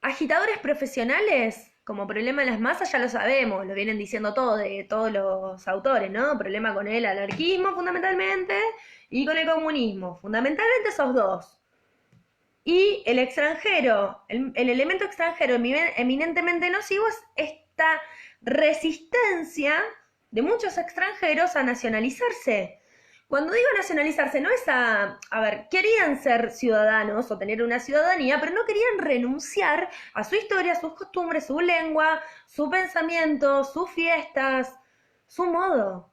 agitadores profesionales, como problema de las masas, ya lo sabemos, lo vienen diciendo todos los autores, ¿no? Problema con el anarquismo, fundamentalmente, y con el comunismo, fundamentalmente esos dos. Y el extranjero, el elemento extranjero eminentemente nocivo es esta resistencia de muchos extranjeros a nacionalizarse. Cuando digo nacionalizarse, no es a ver, querían ser ciudadanos o tener una ciudadanía, pero no querían renunciar a su historia, sus costumbres, su lengua, su pensamiento, sus fiestas, su modo.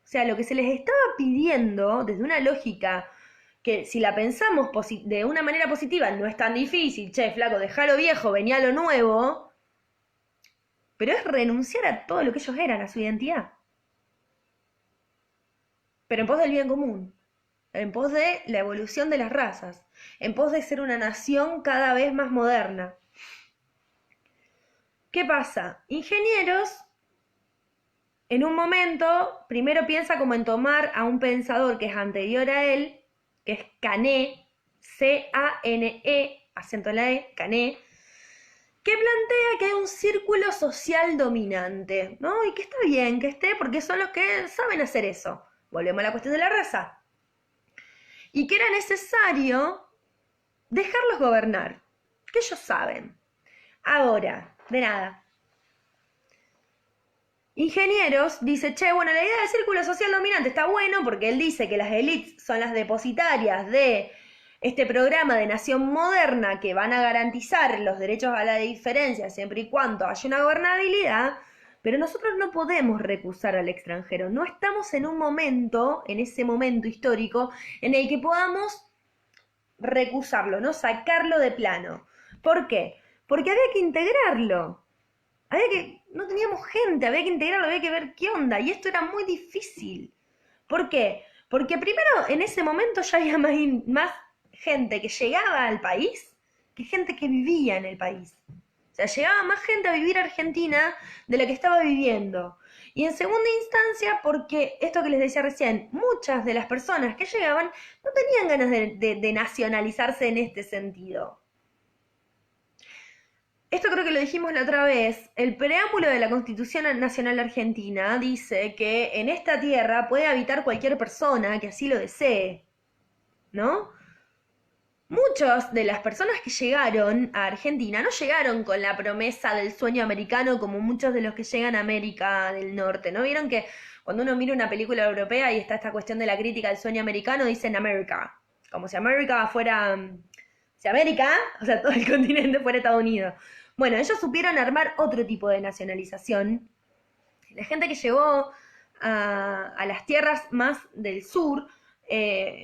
O sea, lo que se les estaba pidiendo desde una lógica que si la pensamos de una manera positiva no es tan difícil, che, flaco, dejalo viejo, venía lo nuevo, pero es renunciar a todo lo que ellos eran, a su identidad. Pero en pos del bien común, en pos de la evolución de las razas, en pos de ser una nación cada vez más moderna. ¿Qué pasa? Ingenieros, en un momento, primero piensa como en tomar a un pensador que es anterior a él, que es Cané, C-A-N-E, acento en la E, Cané, que plantea que hay un círculo social dominante, ¿no? Y que está bien que esté porque son los que saben hacer eso. Volvemos a la cuestión de la raza. Y que era necesario dejarlos gobernar, que ellos saben. Ahora, de nada. Ingenieros dice, che, bueno, la idea del círculo social dominante está bueno porque él dice que las élites son las depositarias de este programa de nación moderna que van a garantizar los derechos a la diferencia siempre y cuando haya una gobernabilidad, pero nosotros no podemos recusar al extranjero. No estamos en un momento, en ese momento histórico, en el que podamos recusarlo, ¿no? Sacarlo de plano. ¿Por qué? Porque había que integrarlo. no teníamos gente, había que integrarlo, había que ver qué onda, y esto era muy difícil. ¿Por qué? Porque primero en ese momento ya había más gente que llegaba al país que gente que vivía en el país. O sea, llegaba más gente a vivir a Argentina de la que estaba viviendo. Y en segunda instancia, porque esto que les decía recién, muchas de las personas que llegaban no tenían ganas de nacionalizarse en este sentido. Esto creo que lo dijimos la otra vez. El preámbulo de la Constitución Nacional Argentina dice que en esta tierra puede habitar cualquier persona que así lo desee, ¿no? Muchas de las personas que llegaron a Argentina no llegaron con la promesa del sueño americano como muchos de los que llegan a América del Norte, ¿no? Vieron que cuando uno mira una película europea y está esta cuestión de la crítica del sueño americano, dicen América, como si América fuera, si América, o sea, todo el continente fuera Estados Unidos. Bueno, ellos supieron armar otro tipo de nacionalización. La gente que llegó a las tierras más del sur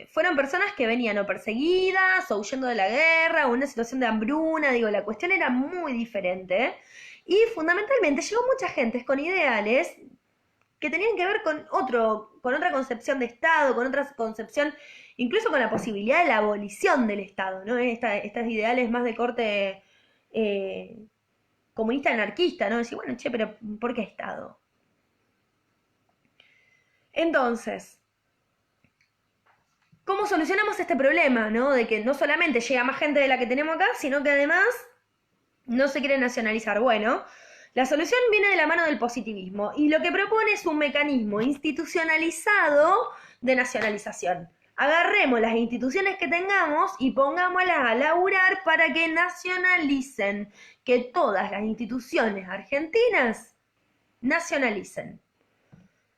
fueron personas que venían o perseguidas o huyendo de la guerra o en una situación de hambruna, digo, la cuestión era muy diferente. Y fundamentalmente llegó mucha gente con ideales que tenían que ver con otra concepción de Estado, con otra concepción, incluso con la posibilidad de la abolición del Estado, ¿no? Estas ideales más de corte comunista anarquista, ¿no? Decir, bueno, che, pero ¿por qué Estado? Entonces, ¿cómo solucionamos este problema, ¿no? De que no solamente llega más gente de la que tenemos acá, sino que además no se quiere nacionalizar. Bueno, la solución viene de la mano del positivismo y lo que propone es un mecanismo institucionalizado de nacionalización. Agarremos las instituciones que tengamos y pongámoslas a laburar para que nacionalicen, que todas las instituciones argentinas nacionalicen.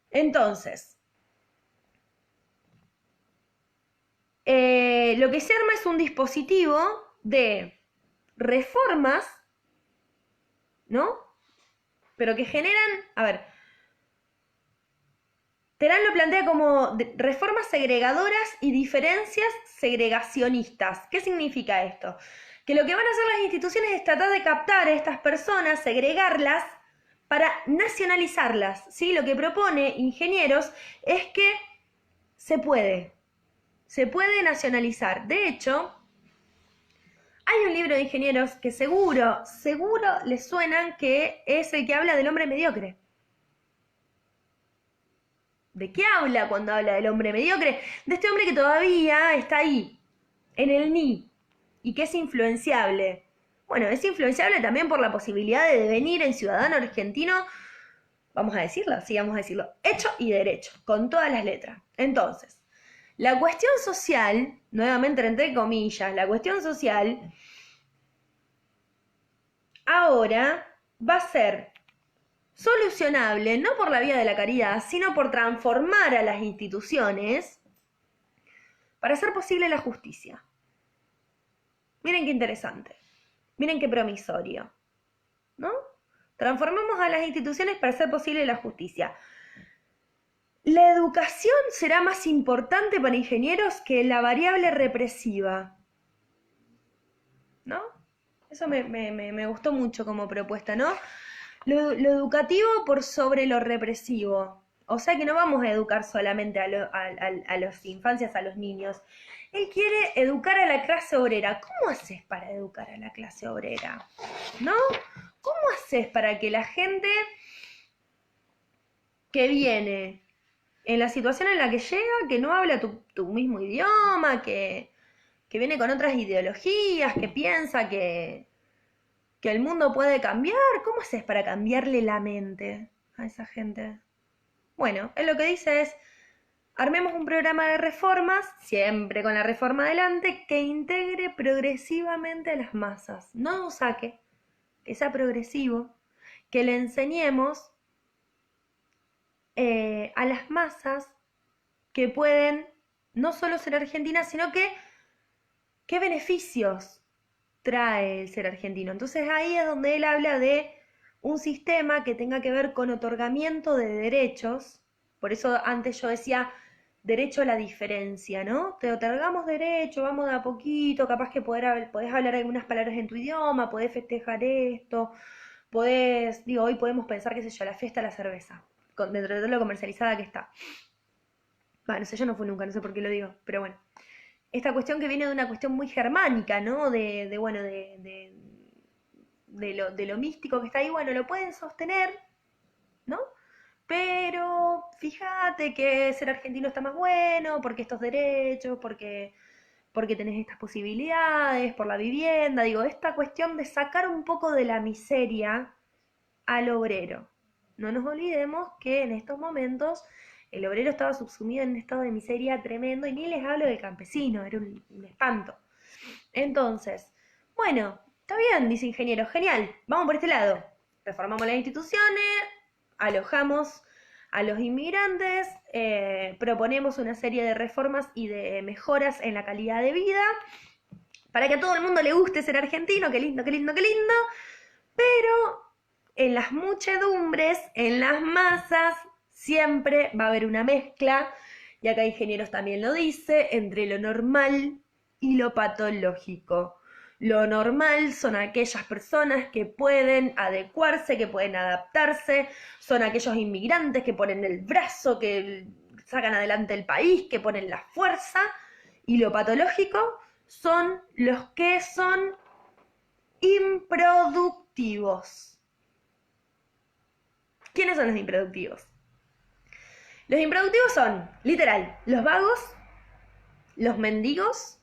Entonces, lo que se arma es un dispositivo de reformas, ¿no? Pero que generan, a ver, Terán lo plantea como reformas segregadoras y diferencias segregacionistas. ¿Qué significa esto? Que lo que van a hacer las instituciones es tratar de captar a estas personas, segregarlas, para nacionalizarlas, ¿sí? Lo que propone Ingenieros es que se puede nacionalizar. De hecho, hay un libro de Ingenieros que seguro les suenan, que es el que habla del hombre mediocre. ¿De qué habla cuando habla del hombre mediocre? De este hombre que todavía está ahí, en el ni, y que es influenciable. Bueno, es influenciable también por la posibilidad de devenir en ciudadano argentino, vamos a decirlo, sí, vamos a decirlo, hecho y derecho, con todas las letras. Entonces, la cuestión social, nuevamente entre comillas, la cuestión social ahora va a ser solucionable no por la vía de la caridad, sino por transformar a las instituciones para hacer posible la justicia. Miren qué interesante, miren qué promisorio, ¿no? Transformamos a las instituciones para hacer posible la justicia. La educación será más importante para Ingenieros que la variable represiva, ¿no? Eso me gustó mucho como propuesta, ¿no? Lo educativo por sobre lo represivo. O sea que no vamos a educar solamente a las infancias, a los niños. Él quiere educar a la clase obrera. ¿Cómo haces para educar a la clase obrera? ¿No? ¿Cómo haces para que la gente que viene en la situación en la que llega, que no habla tu mismo idioma, que viene con otras ideologías, que piensa que el mundo puede cambiar? ¿Cómo haces para cambiarle la mente a esa gente? Bueno, él lo que dice es, armemos un programa de reformas, siempre con la reforma adelante, que integre progresivamente a las masas. No nos saque, que sea progresivo, que le enseñemos a las masas que pueden no solo ser argentinas, sino que qué beneficios trae el ser argentino. Entonces ahí es donde él habla de un sistema que tenga que ver con otorgamiento de derechos. Por eso antes yo decía derecho a la diferencia, ¿no? Te otorgamos derecho, vamos de a poquito, capaz que podés hablar algunas palabras en tu idioma, podés festejar esto, Hoy podemos pensar, qué sé yo, la fiesta de la cerveza, dentro de todo lo comercializada que está. Bueno, no sé, yo no fui nunca, no sé por qué lo digo, pero bueno. Esta cuestión que viene de una cuestión muy germánica, ¿no? De lo místico que está ahí, bueno, lo pueden sostener, ¿no? Pero fíjate que ser argentino está más bueno, porque estos derechos, porque tenés estas posibilidades, por la vivienda, digo, esta cuestión de sacar un poco de la miseria al obrero. No nos olvidemos que en estos momentos el obrero estaba subsumido en un estado de miseria tremendo y ni les hablo del campesino, era un espanto. Entonces, bueno, está bien, dice ingeniero, genial, vamos por este lado. Reformamos las instituciones, alojamos a los inmigrantes, proponemos una serie de reformas y de mejoras en la calidad de vida para que a todo el mundo le guste ser argentino, qué lindo, qué lindo, qué lindo, pero en las muchedumbres, en las masas, siempre va a haber una mezcla, y acá Ingenieros también lo dice, entre lo normal y lo patológico. Lo normal son aquellas personas que pueden adecuarse, que pueden adaptarse, son aquellos inmigrantes que ponen el brazo, que sacan adelante el país, que ponen la fuerza, y lo patológico son los que son improductivos. ¿Quiénes son los improductivos? Los improductivos son, literal, los vagos, los mendigos,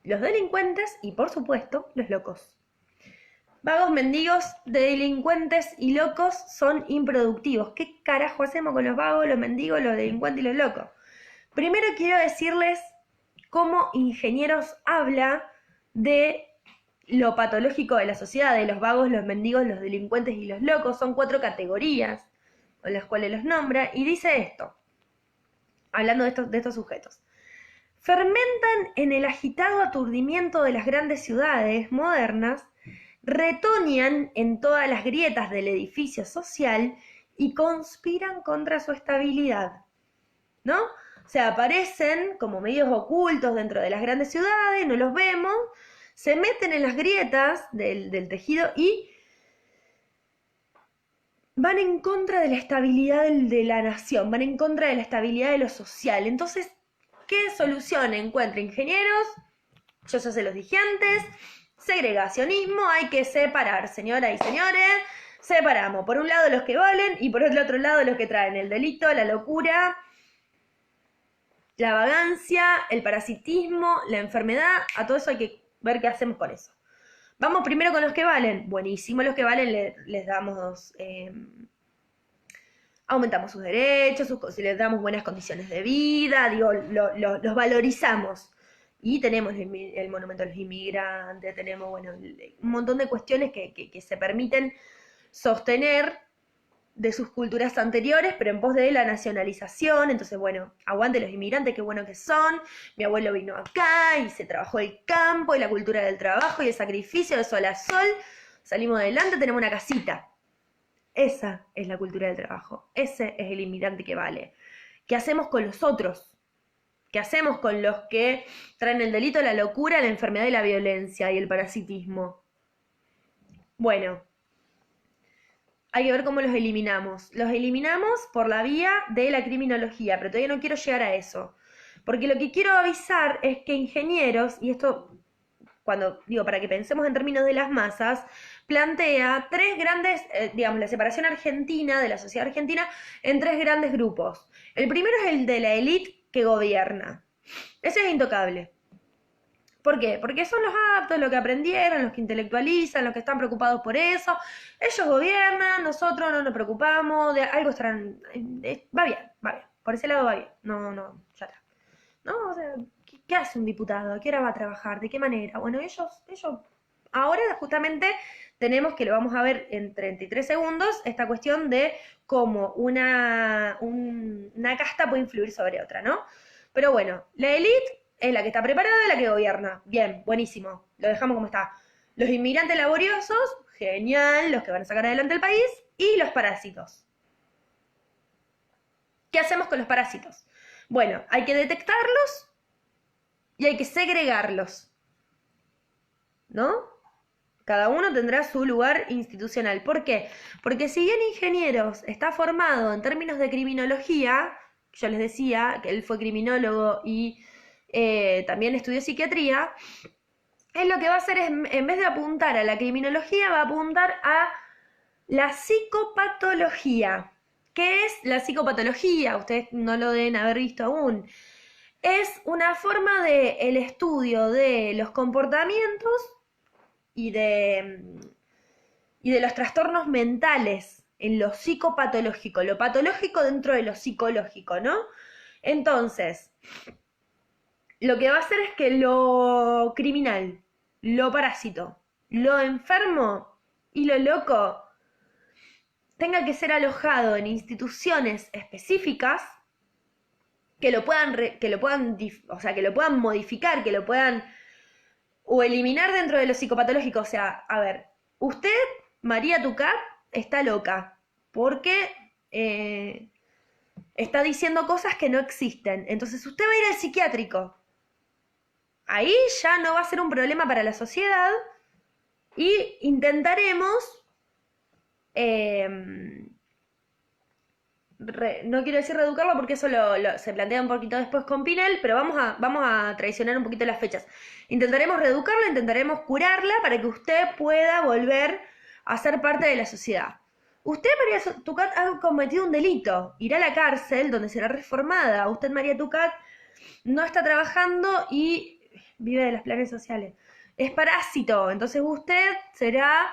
los delincuentes y, por supuesto, los locos. Vagos, mendigos, delincuentes y locos son improductivos. ¿Qué carajo hacemos con los vagos, los mendigos, los delincuentes y los locos? Primero quiero decirles cómo Ingenieros habla de lo patológico de la sociedad, de los vagos, los mendigos, los delincuentes y los locos. Son 4 categorías con las cuales los nombra, y dice esto, hablando de estos sujetos. Fermentan en el agitado aturdimiento de las grandes ciudades modernas, retoñan en todas las grietas del edificio social y conspiran contra su estabilidad, ¿no? O sea, aparecen como medios ocultos dentro de las grandes ciudades, no los vemos, se meten en las grietas del tejido y van en contra de la estabilidad de la nación, van en contra de la estabilidad de lo social. Entonces, ¿qué solución encuentra Ingenieros? Yo ya se los dije antes, segregacionismo, hay que separar, señoras y señores, separamos por un lado los que valen y por el otro lado los que traen el delito, la locura, la vagancia, el parasitismo, la enfermedad, a todo eso hay que ver qué hacemos con eso. Vamos primero con los que valen. Buenísimo, los que valen les damos, aumentamos sus derechos, les damos buenas condiciones de vida, digo, los valorizamos. Y tenemos el monumento a los inmigrantes, tenemos, bueno, un montón de cuestiones que se permiten sostener de sus culturas anteriores, pero en pos de la nacionalización. Entonces, bueno, aguante los inmigrantes, qué bueno que son. Mi abuelo vino acá y se trabajó el campo y la cultura del trabajo y el sacrificio de sol a sol. Salimos adelante, tenemos una casita. Esa es la cultura del trabajo. Ese es el inmigrante que vale. ¿Qué hacemos con los otros? ¿Qué hacemos con los que traen el delito, la locura, la enfermedad y la violencia y el parasitismo? Bueno, hay que ver cómo los eliminamos. Los eliminamos por la vía de la criminología, pero todavía no quiero llegar a eso. Porque lo que quiero avisar es que Ingenieros, y esto, cuando digo, para que pensemos en términos de las masas, plantea 3 grandes, digamos, la separación argentina, de la sociedad argentina, en 3 grandes grupos. El primero es el de la élite que gobierna. Ese es intocable. ¿Por qué? Porque son los aptos, los que aprendieron, los que intelectualizan, los que están preocupados por eso. Ellos gobiernan, nosotros no nos preocupamos, de algo estarán... va bien, va bien. Por ese lado va bien. No, ya está. ¿No? O sea, ¿qué hace un diputado? ¿A qué hora va a trabajar? ¿De qué manera? Bueno, ellos ahora justamente tenemos que lo vamos a ver en 33 segundos, esta cuestión de cómo una casta puede influir sobre otra, ¿no? Pero bueno, la élite es la que está preparada, la que gobierna. Bien, buenísimo, lo dejamos como está. Los inmigrantes laboriosos, genial, los que van a sacar adelante el país, y los parásitos. ¿Qué hacemos con los parásitos? Bueno, hay que detectarlos y hay que segregarlos, ¿no? Cada uno tendrá su lugar institucional. ¿Por qué? Porque si bien ingenieros está formado en términos de criminología, yo les decía que él fue criminólogo y también estudió psiquiatría, él lo que va a hacer es, en vez de apuntar a la criminología, va a apuntar a la psicopatología. ¿Qué es la psicopatología? Ustedes no lo deben haber visto aún. Es una forma de el estudio de los comportamientos y de los trastornos mentales en lo psicopatológico, lo patológico dentro de lo psicológico, ¿no? Entonces, lo que va a hacer es que lo criminal, lo parásito, lo enfermo y lo loco tenga que ser alojado en instituciones específicas que lo puedan, o sea, que lo puedan modificar, que lo puedan o eliminar dentro de lo psicopatológico. O sea, a ver, usted, María Tucat, está loca porque está diciendo cosas que no existen. Entonces usted va a ir al psiquiátrico. Ahí ya no va a ser un problema para la sociedad y intentaremos, no quiero decir reeducarlo porque eso se plantea un poquito después con Pinel, pero vamos a traicionar un poquito las fechas. Intentaremos reeducarla, intentaremos curarla para que usted pueda volver a ser parte de la sociedad. Usted, María Tucat, ha cometido un delito, irá a la cárcel donde será reformada. Usted, María Tucat, no está trabajando y vive de los planes sociales. Es parásito, entonces usted será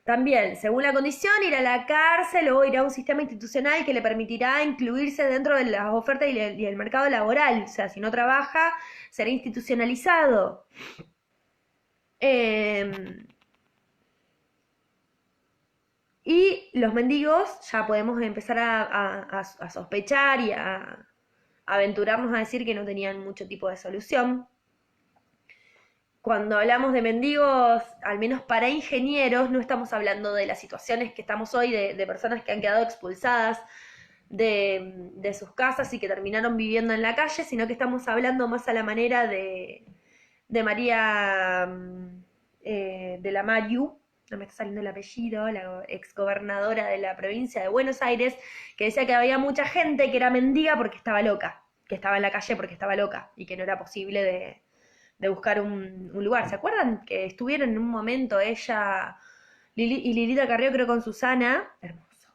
también, según la condición, ir a la cárcel o ir a un sistema institucional que le permitirá incluirse dentro de las ofertas y el mercado laboral. O sea, si no trabaja, será institucionalizado. Y los mendigos ya podemos empezar a sospechar y a aventurarnos a decir que no tenían mucho tipo de solución. Cuando hablamos de mendigos, al menos para ingenieros, no estamos hablando de las situaciones que estamos hoy, de personas que han quedado expulsadas de sus casas y que terminaron viviendo en la calle, sino que estamos hablando más a la manera de María de la Mayu, no me está saliendo el apellido, la exgobernadora de la provincia de Buenos Aires, que decía que había mucha gente que era mendiga porque estaba loca, que estaba en la calle porque estaba loca y que no era posible de buscar un lugar. ¿Se acuerdan que estuvieron en un momento ella y Lilita Carrió, creo, con Susana? Hermoso.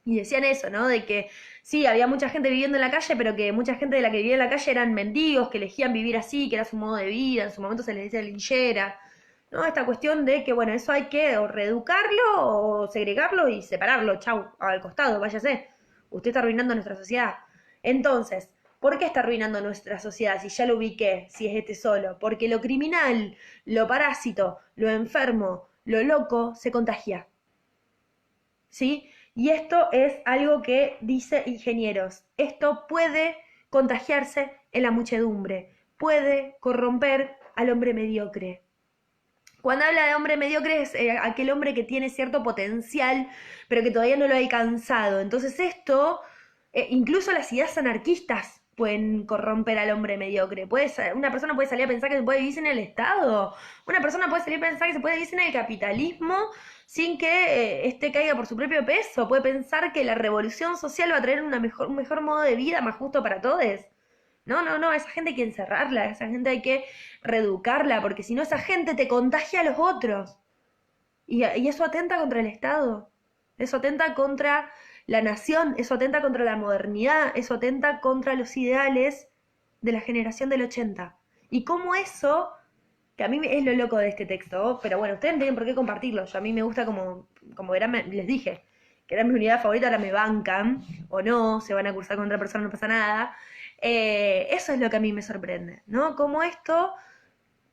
Y decían eso, ¿no? De que sí, había mucha gente viviendo en la calle, pero que mucha gente de la que vivía en la calle eran mendigos, que elegían vivir así, que era su modo de vida, en su momento se les decía linchera, ¿no? Esta cuestión de que, bueno, eso hay que o reeducarlo o segregarlo y separarlo, chau, al costado, váyase. Usted está arruinando nuestra sociedad. Entonces, ¿por qué está arruinando nuestra sociedad? Si ya lo ubiqué, si es este solo. Porque lo criminal, lo parásito, lo enfermo, lo loco, se contagia. ¿Sí? Y esto es algo que dice ingenieros. Esto puede contagiarse en la muchedumbre. Puede corromper al hombre mediocre. Cuando habla de hombre mediocre es aquel hombre que tiene cierto potencial, pero que todavía no lo ha alcanzado. Entonces esto, incluso las ideas anarquistas pueden corromper al hombre mediocre. Una persona puede salir a pensar que se puede vivir en el Estado. Una persona puede salir a pensar que se puede vivir en el capitalismo sin que este caiga por su propio peso. Puede pensar que la revolución social va a traer un mejor modo de vida más justo para todos. No, esa gente hay que encerrarla, esa gente hay que reeducarla, porque si no esa gente te contagia a los otros. Y eso atenta contra el Estado, eso atenta contra la nación, eso atenta contra la modernidad, eso atenta contra los ideales de la generación del 80. Y cómo eso, que a mí es lo loco de este texto, pero bueno, ustedes no tienen por qué compartirlo, yo a mí me gusta como verán, les dije, que era mi unidad favorita, ahora me bancan, o no, se van a cursar con otra persona, no pasa nada. Eso es lo que a mí me sorprende, ¿no? Cómo esto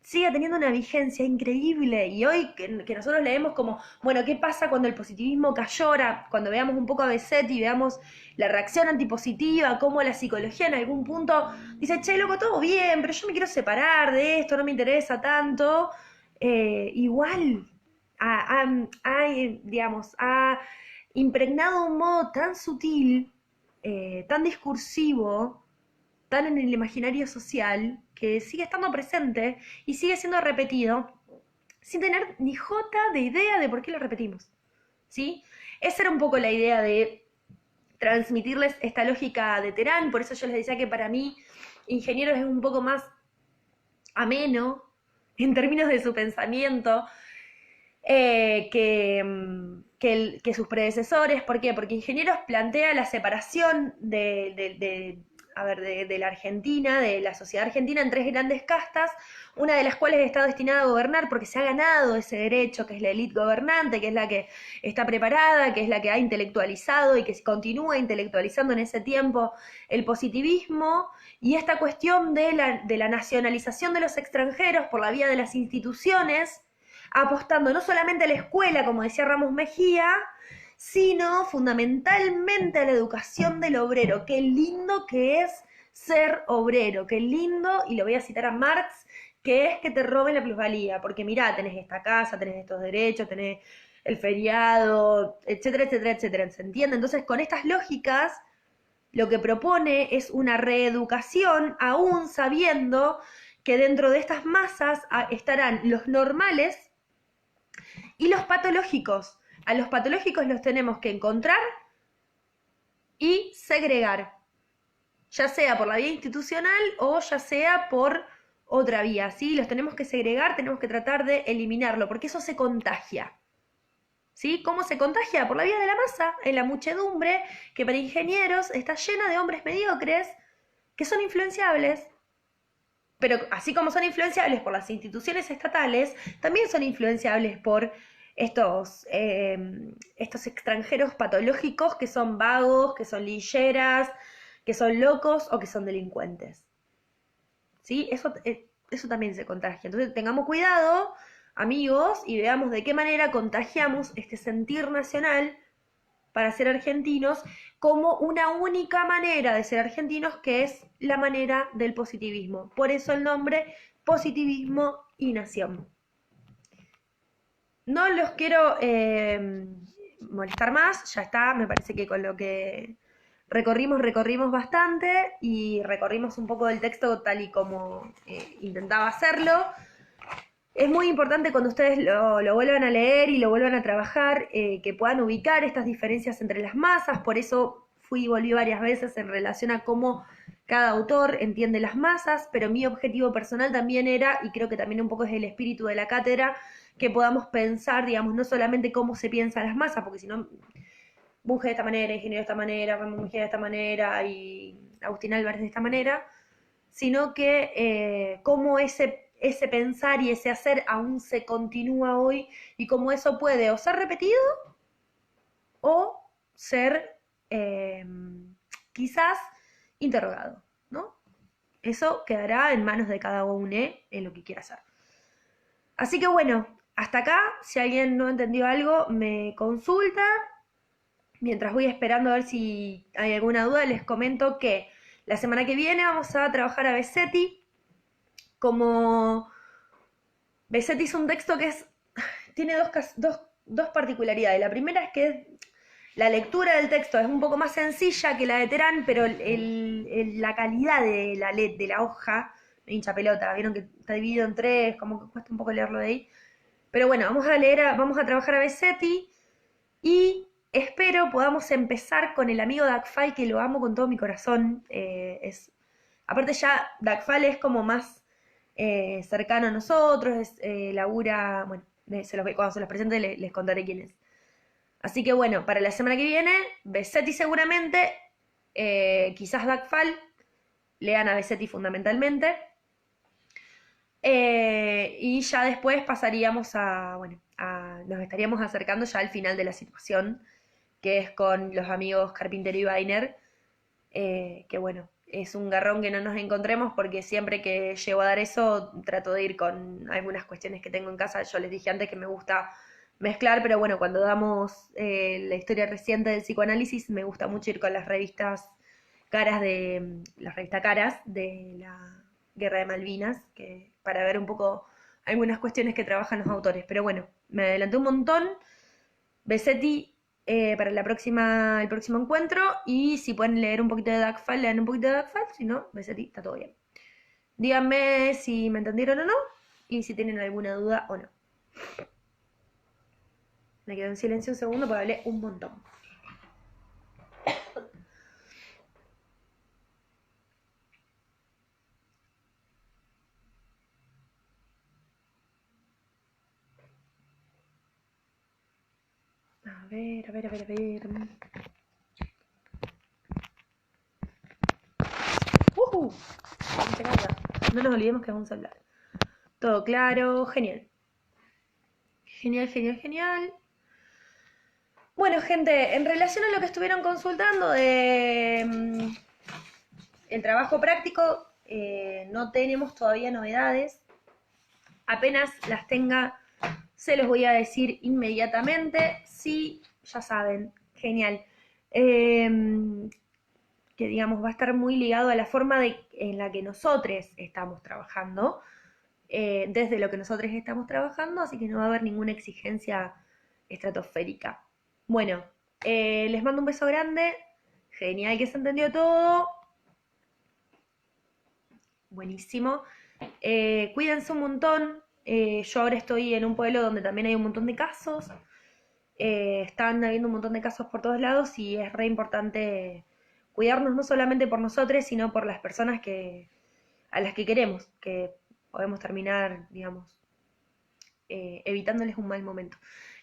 sigue teniendo una vigencia increíble y hoy que nosotros leemos como, bueno, ¿qué pasa cuando el positivismo cayó? Ahora, cuando veamos un poco a Besetti y veamos la reacción antipositiva, cómo la psicología en algún punto dice, che, loco, todo bien, pero yo me quiero separar de esto, no me interesa tanto. Igual, digamos, ha impregnado de un modo tan sutil, tan discursivo, tan en el imaginario social, que sigue estando presente y sigue siendo repetido sin tener ni jota de idea de por qué lo repetimos. ¿Sí? Esa era un poco la idea de transmitirles esta lógica de Terán, por eso yo les decía que para mí Ingenieros es un poco más ameno en términos de su pensamiento que sus predecesores. ¿Por qué? Porque Ingenieros plantea la separación de la Argentina, de la sociedad argentina, en tres grandes castas, una de las cuales está destinada a gobernar porque se ha ganado ese derecho, que es la élite gobernante, que es la que está preparada, que es la que ha intelectualizado y que continúa intelectualizando en ese tiempo el positivismo, y esta cuestión de la nacionalización de los extranjeros por la vía de las instituciones, apostando no solamente a la escuela, como decía Ramos Mejía, sino fundamentalmente a la educación del obrero. Qué lindo que es ser obrero, qué lindo, y lo voy a citar a Marx, que es que te roben la plusvalía, porque mirá, tenés esta casa, tenés estos derechos, tenés el feriado, etcétera, etcétera, etcétera, ¿se entiende? Entonces, con estas lógicas, lo que propone es una reeducación, aún sabiendo que dentro de estas masas estarán los normales y los patológicos. A los patológicos los tenemos que encontrar y segregar, ya sea por la vía institucional o ya sea por otra vía, ¿sí? Los tenemos que segregar, tenemos que tratar de eliminarlo, porque eso se contagia, ¿sí? ¿Cómo se contagia? Por la vía de la masa, en la muchedumbre, que para Ingenieros está llena de hombres mediocres que son influenciables. Pero así como son influenciables por las instituciones estatales, también son influenciables por estos extranjeros patológicos que son vagos, que son lilleras, que son locos o que son delincuentes. ¿Sí? Eso también se contagia. Entonces tengamos cuidado, amigos, y veamos de qué manera contagiamos este sentir nacional para ser argentinos como una única manera de ser argentinos, que es la manera del positivismo. Por eso el nombre Positivismo y Nación. No los quiero molestar más, ya está, me parece que con lo que recorrimos bastante y recorrimos un poco del texto tal y como intentaba hacerlo. Es muy importante cuando ustedes lo vuelvan a leer y lo vuelvan a trabajar, que puedan ubicar estas diferencias entre las masas. Por eso fui y volví varias veces en relación a cómo cada autor entiende las masas, pero mi objetivo personal también era, y creo que también un poco es el espíritu de la cátedra, que podamos pensar, digamos, no solamente cómo se piensan las masas, porque si no, Bunge de esta manera, Ingeniero de esta manera, Ramón Mejía de esta manera y Agustín Álvarez de esta manera, sino que cómo ese pensar y ese hacer aún se continúa hoy y cómo eso puede o ser repetido o ser quizás interrogado, ¿no? Eso quedará en manos de cada uno en lo que quiera hacer. Así que bueno, hasta acá, si alguien no entendió algo, me consulta. Mientras voy esperando a ver si hay alguna duda, les comento que la semana que viene vamos a trabajar a Besetti. Como Besetti es un texto que tiene dos particularidades. La primera es que la lectura del texto es un poco más sencilla que la de Terán, pero la calidad de la hoja me hincha pelota. Vieron que está dividido en tres, como que cuesta un poco leerlo de ahí. Pero bueno, vamos a trabajar a Besetti y espero podamos empezar con el amigo Dagfal, que lo amo con todo mi corazón. Aparte ya Dagfal es como más cercano a nosotros, labura, bueno, cuando se los presente les contaré quién es. Así que bueno, para la semana que viene, Besetti seguramente, quizás Dagfal, lean a Besetti fundamentalmente, y ya después pasaríamos nos estaríamos acercando ya al final de la situación, que es con los amigos Carpintero y Weiner, que bueno, es un garrón que no nos encontremos porque siempre que llego a dar eso trato de ir con algunas cuestiones que tengo en casa. Yo les dije antes que me gusta mezclar, pero bueno, cuando damos la historia reciente del psicoanálisis me gusta mucho ir con las revistas Caras la revista Caras de la Guerra de Malvinas, para ver un poco algunas cuestiones que trabajan los autores. Pero bueno, me adelanté un montón. Besetti para el próximo encuentro, y si pueden leer un poquito de Dagfal, lean un poquito de Dagfal, si no, Besetti, está todo bien. Díganme si me entendieron o no y si tienen alguna duda o no. Me quedo en silencio un segundo porque hablé un montón. A ver, a ver, a ver, a ver. No nos olvidemos que vamos a hablar. Todo claro, genial. Genial, genial, genial. Bueno, gente, en relación a lo que estuvieron consultando de el trabajo práctico, no tenemos todavía novedades. Apenas las tenga, se los voy a decir inmediatamente. Sí, ya saben, genial. Que digamos va a estar muy ligado a la forma en la que nosotros estamos trabajando, desde lo que nosotros estamos trabajando, así que no va a haber ninguna exigencia estratosférica. Bueno, les mando un beso grande, genial que se entendió todo, buenísimo. Cuídense un montón, yo ahora estoy en un pueblo donde también hay un montón de casos, están habiendo un montón de casos por todos lados y es re importante cuidarnos no solamente por nosotros, sino por las personas a las que queremos, que podemos terminar, digamos, evitándoles un mal momento.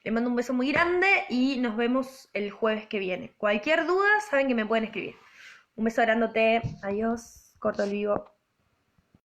Les mando un beso muy grande y nos vemos el jueves que viene. Cualquier duda, saben que me pueden escribir. Un beso grandote, adiós, corto el vivo.